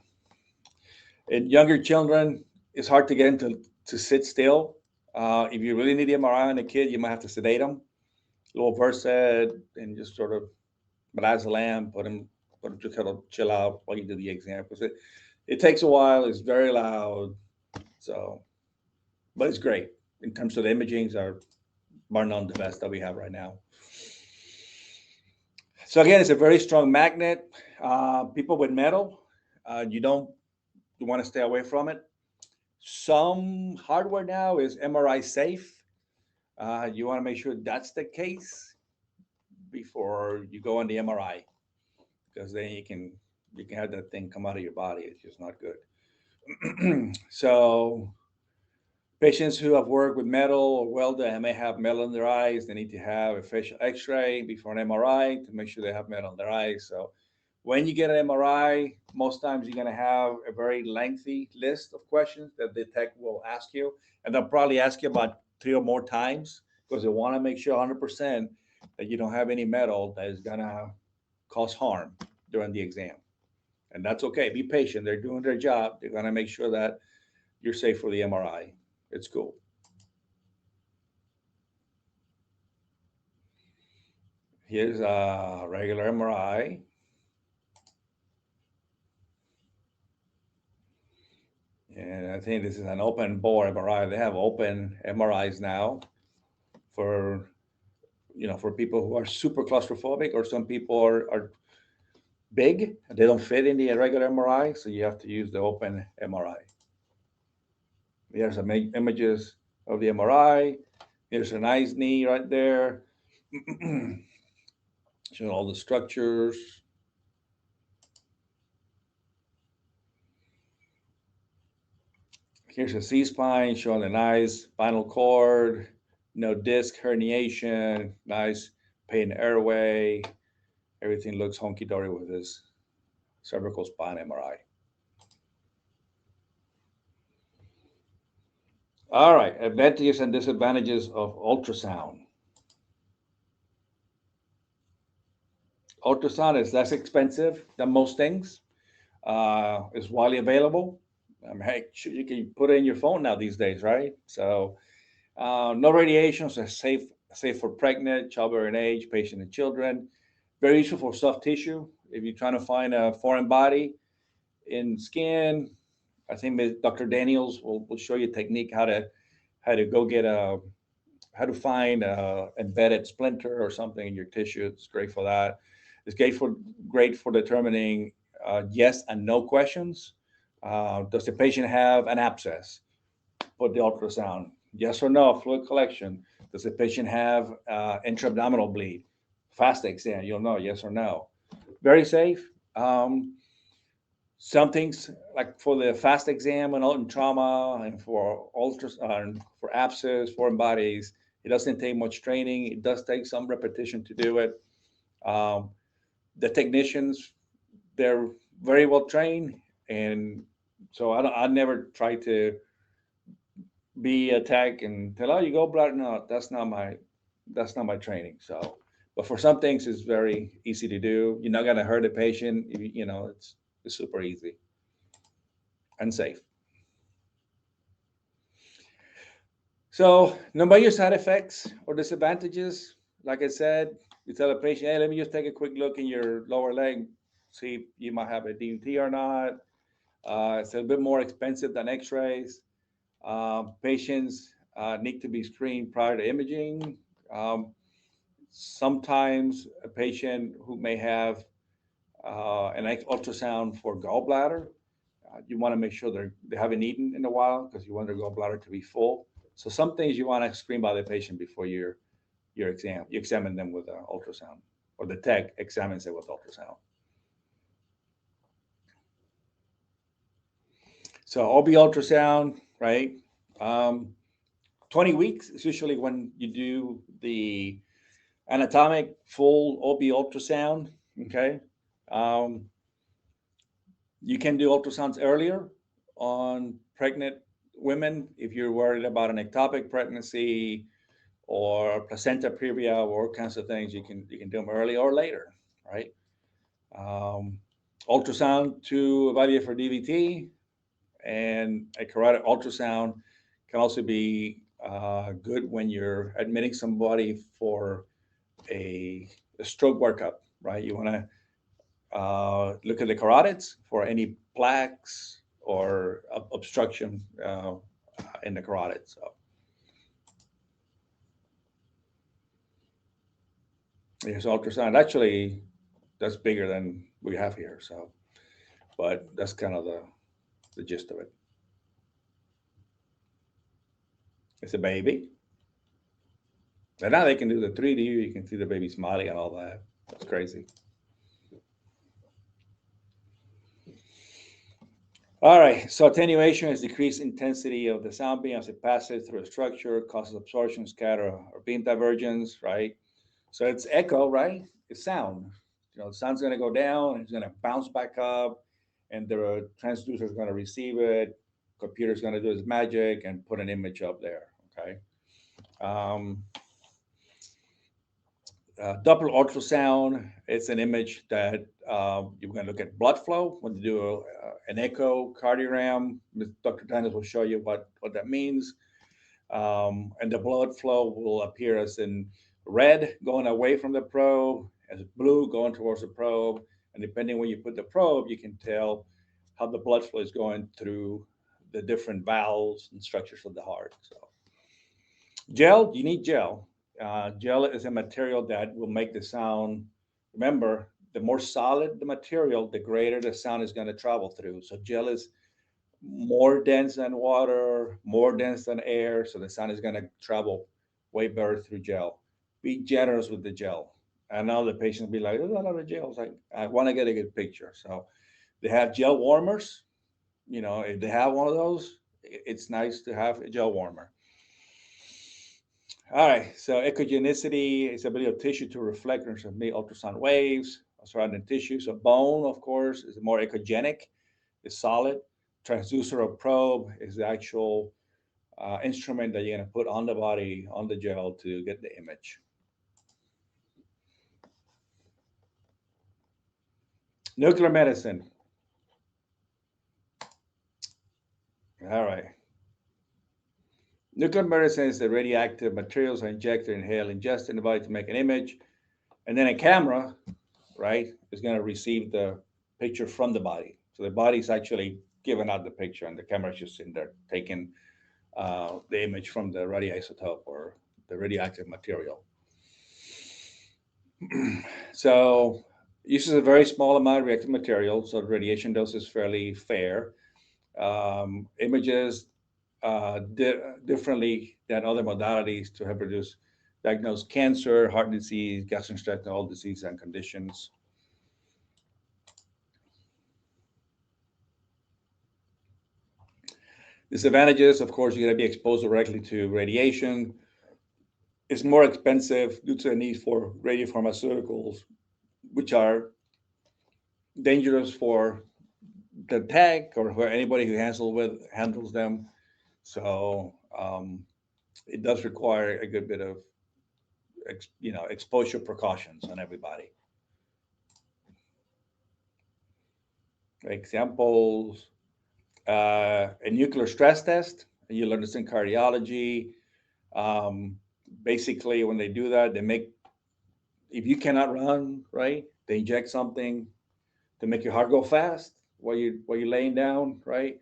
in younger children, it's hard to get them to sit still. If you really need the MRI on a kid, you might have to sedate them, a little Versed, and just sort of Midazolam, put them to kind of chill out while you do the exam because it takes a while. It's very loud, so but it's great in terms of the imagings are bar none the best that we have right now. So again, it's a very strong magnet. People with metal, you want to stay away from it. Some hardware now is MRI safe. You want to make sure that's the case before you go on the MRI, because then you can have that thing come out of your body. It's just not good. So patients who have worked with metal or welded and may have metal in their eyes, they need to have a facial X-ray before an MRI to make sure they have metal in their eyes. So when you get an MRI, most times you're going to have a very lengthy list of questions that the tech will ask you, and they'll probably ask you about 3 or more times because they want to make sure 100% that you don't have any metal that is going to cause harm during the exam. And that's okay. Be patient. They're doing their job. They're going to make sure that you're safe for the MRI. It's cool. Here's a regular MRI. And I think this is an open bore MRI. They have open MRIs now for for people who are super claustrophobic, or some people are big. They don't fit in the regular MRI, so you have to use the open MRI. Here's some images of the MRI. Here's a nice knee right there. Showing all the structures. Here's a C-spine showing a nice spinal cord, no disc herniation, nice pain airway. Everything looks honky-dory with this cervical spine MRI. All right, advantages and disadvantages of ultrasound. Ultrasound is less expensive than most things. It's widely available. Heck, you can put it in your phone now these days, right? So no radiation, so safe for pregnant, childbearing age, patient, and children. Very useful for soft tissue. If you're trying to find a foreign body in skin, I think Dr. Daniels will show you a technique how to go get how to find a embedded splinter or something in your tissue. It's great for that. It's great for determining yes and no questions. Does the patient have an abscess? Put the ultrasound. Yes or no, fluid collection. Does the patient have intra-abdominal bleed? Fast exam, you'll know yes or no. Very safe. Some things like for the fast exam and trauma and for ultrasound, for abscess, foreign bodies, it doesn't take much training. It does take some repetition to do it. The technicians, they're very well trained, and So I never try to be a tech and tell, oh, you go blood. No, that's not my training. So, but for some things, it's very easy to do. You're not gonna hurt the patient. It's super easy and safe. So, no major side effects or disadvantages. Like I said, you tell the patient, hey, let me just take a quick look in your lower leg, see if you might have a DVT or not. It's a bit more expensive than X-rays. Patients need to be screened prior to imaging. Um, Sometimes a patient who may have an ultrasound for gallbladder, you want to make sure they haven't eaten in a while because you want their gallbladder to be full. So some things you want to screen by the patient before you examine them with an ultrasound, or the tech examines it with ultrasound. So OB ultrasound, right? Um, 20 weeks is usually when you do the anatomic full OB ultrasound. Okay. Um, you can do ultrasounds earlier on pregnant women if you're worried about an ectopic pregnancy or placenta previa or all kinds of things. You can do them early or later, right? Um, Ultrasound to evaluate for DVT, and a carotid ultrasound can also be good when you're admitting somebody for a, a stroke workup, right? You want to look at the carotids for any plaques or obstruction in the carotid. So, yes, ultrasound actually that's bigger than we have here. So, but that's kind of the gist of it. It's a baby, and now they can do the 3D. You can see the baby smiling and all that. That's crazy. All right, so attenuation is decreased intensity of the sound beam as it passes through a structure, causes absorption, scatter, or beam divergence, right? So it's echo, right? It's sound. The sound's going to go down, it's going to bounce back up, and the transducer is going to receive it. Computer's going to do its magic and put an image up there, okay? Um, Doppler ultrasound, it's an image that you're going to look at blood flow when you do an echocardiogram. Dr. Daniels will show you what that means. And the blood flow will appear as in red going away from the probe, as blue going towards the probe. And depending where you put the probe, you can tell how the blood flow is going through the different valves and structures of the heart. So, gel, you need gel. Gel is a material that will make the sound. Remember, the more solid the material, the greater the sound is going to travel through. So, gel is more dense than water, more dense than air. So, the sound is going to travel way better through gel. Be generous with the gel. I know the patients be like, there's a lot of gel. It's like, I want to get a good picture. So, they have gel warmers. If they have one of those, it's nice to have a gel warmer. All right, so echogenicity is the ability of tissue to reflect and transmit ultrasound waves surrounding tissue. So bone, of course, is more echogenic, is solid. Transducer or probe is the actual instrument that you're going to put on the body, on the gel to get the image. Nuclear medicine. All right. Nuclear medicine is the radioactive materials are injected, inhaled, ingested in the body to make an image. And then a camera, right, is going to receive the picture from the body. So the body is actually giving out the picture, and the camera is just in there taking the image from the radioisotope or the radioactive material. So uses a very small amount of reactive material, so the radiation dose is fairly fair. Images differently than other modalities to help reduce diagnose cancer, heart disease, gastrointestinal disease, and conditions. Disadvantages, of course, you're going to be exposed directly to radiation. It's more expensive due to the need for radiopharmaceuticals, which are dangerous for the tech or anybody who handles them. So it does require a good bit of exposure precautions on everybody. Examples: a nuclear stress test. You'll understand cardiology. Um, Basically, when they do that, they make if you cannot run, right, they inject something to make your heart go fast while you're laying down, right,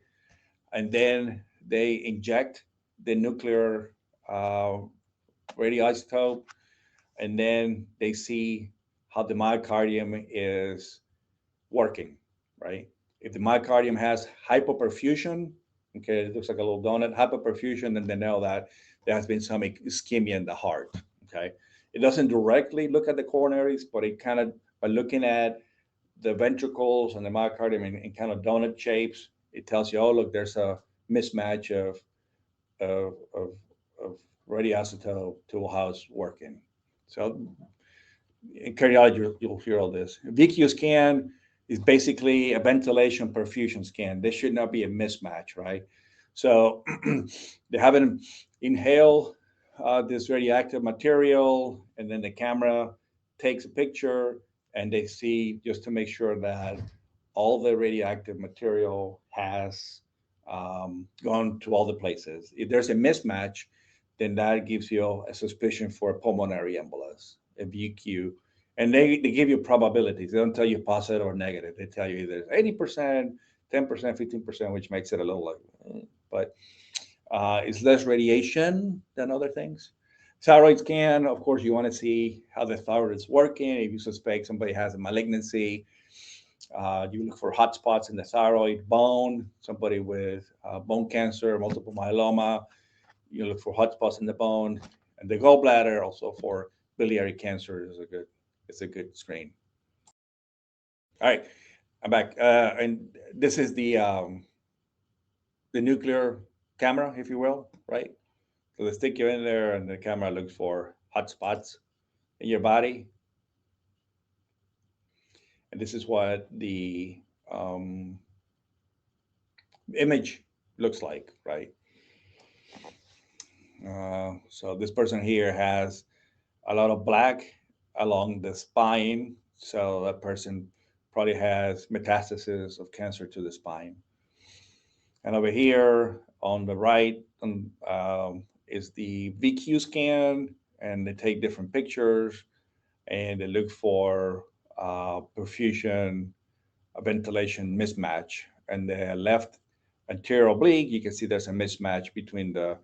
and then they inject the nuclear uh, radioisotope, and then they see how the myocardium is working, right? If the myocardium has hypoperfusion, okay, it looks like a little donut, hypoperfusion, then they know that there has been some ischemia in the heart, okay? It doesn't directly look at the coronaries, but it kind of, by looking at the ventricles and the myocardium in kind of donut shapes, it tells you, oh, look, there's a mismatch of, of radioisotope to how it's working. So in cardiology, you'll hear all this. VQ scan is basically a ventilation perfusion scan. There should not be a mismatch, right? So they have them inhale this radioactive material, and then the camera takes a picture, and they see just to make sure that all the radioactive material has gone to all the places. If there's a mismatch, then that gives you a suspicion for a pulmonary embolus, a VQ. And they give you probabilities. They don't tell you positive or negative. They tell you either 80%, 10%, 15%, which makes it a little like, but it's less radiation than other things. Thyroid scan, of course, you want to see how the thyroid is working. If you suspect somebody has a malignancy, you look for hot spots in the thyroid bone, somebody with bone cancer, multiple myeloma. You look for hot spots in the bone, and the gallbladder also for biliary cancer is a good screen. All right, I'm back, and this is the nuclear camera, if you will, right? So they stick you in there, and the camera looks for hot spots in your body, and this is what the um, image looks like, right? So this person here has a lot of black along the spine, so that person probably has metastasis of cancer to the spine. And over here on the right is the VQ scan, and they take different pictures and they look for perfusion, ventilation mismatch. And the left anterior oblique, you can see there's a mismatch between the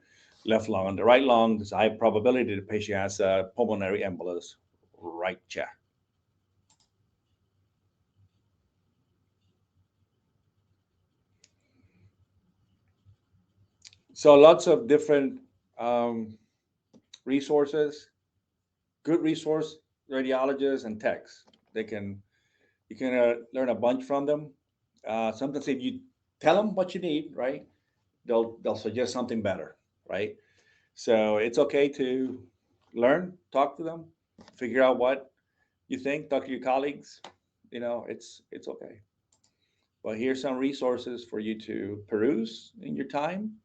left lung and the right lung. There's a high probability the patient has a pulmonary embolus right here. So lots of different um, resources, good resource radiologists and techs. They can you can learn a bunch from them. Sometimes if you tell them what you need, right, they'll suggest something better, right? So it's okay to learn, talk to them, figure out what you think, talk to your colleagues. It's okay. Well, here's some resources for you to peruse in your time.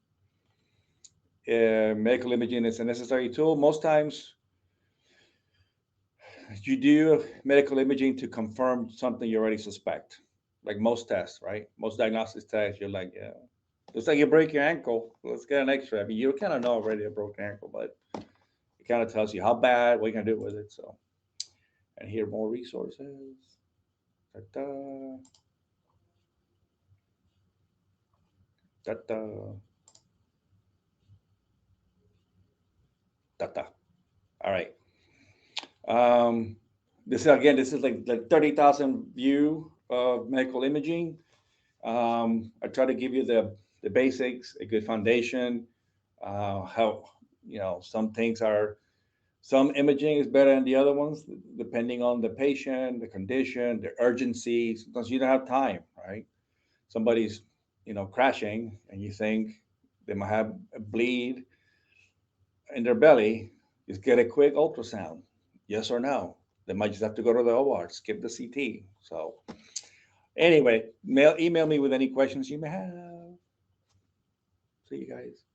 Medical imaging is a necessary tool. Most times, you do medical imaging to confirm something you already suspect, like most tests, right? Most diagnostic tests, you're like, yeah, looks like you break your ankle. Let's get an X-ray. I mean, you kind of know already a broken ankle, but it kind of tells you how bad, what you can do with it. So, and here are more resources. Da-da, da-da, da-da. All right. Um, this is like 30,000 view of medical imaging. I try to give you the basics, a good foundation. How some imaging is better than the other ones, depending on the patient, the condition, the urgency. Sometimes you don't have time, right? Somebody's crashing, and you think they might have a bleed in their belly. Just get a quick ultrasound, yes or no. They might just have to go to the OR, skip the CT. So Anyway, email me with any questions you may have. See you guys.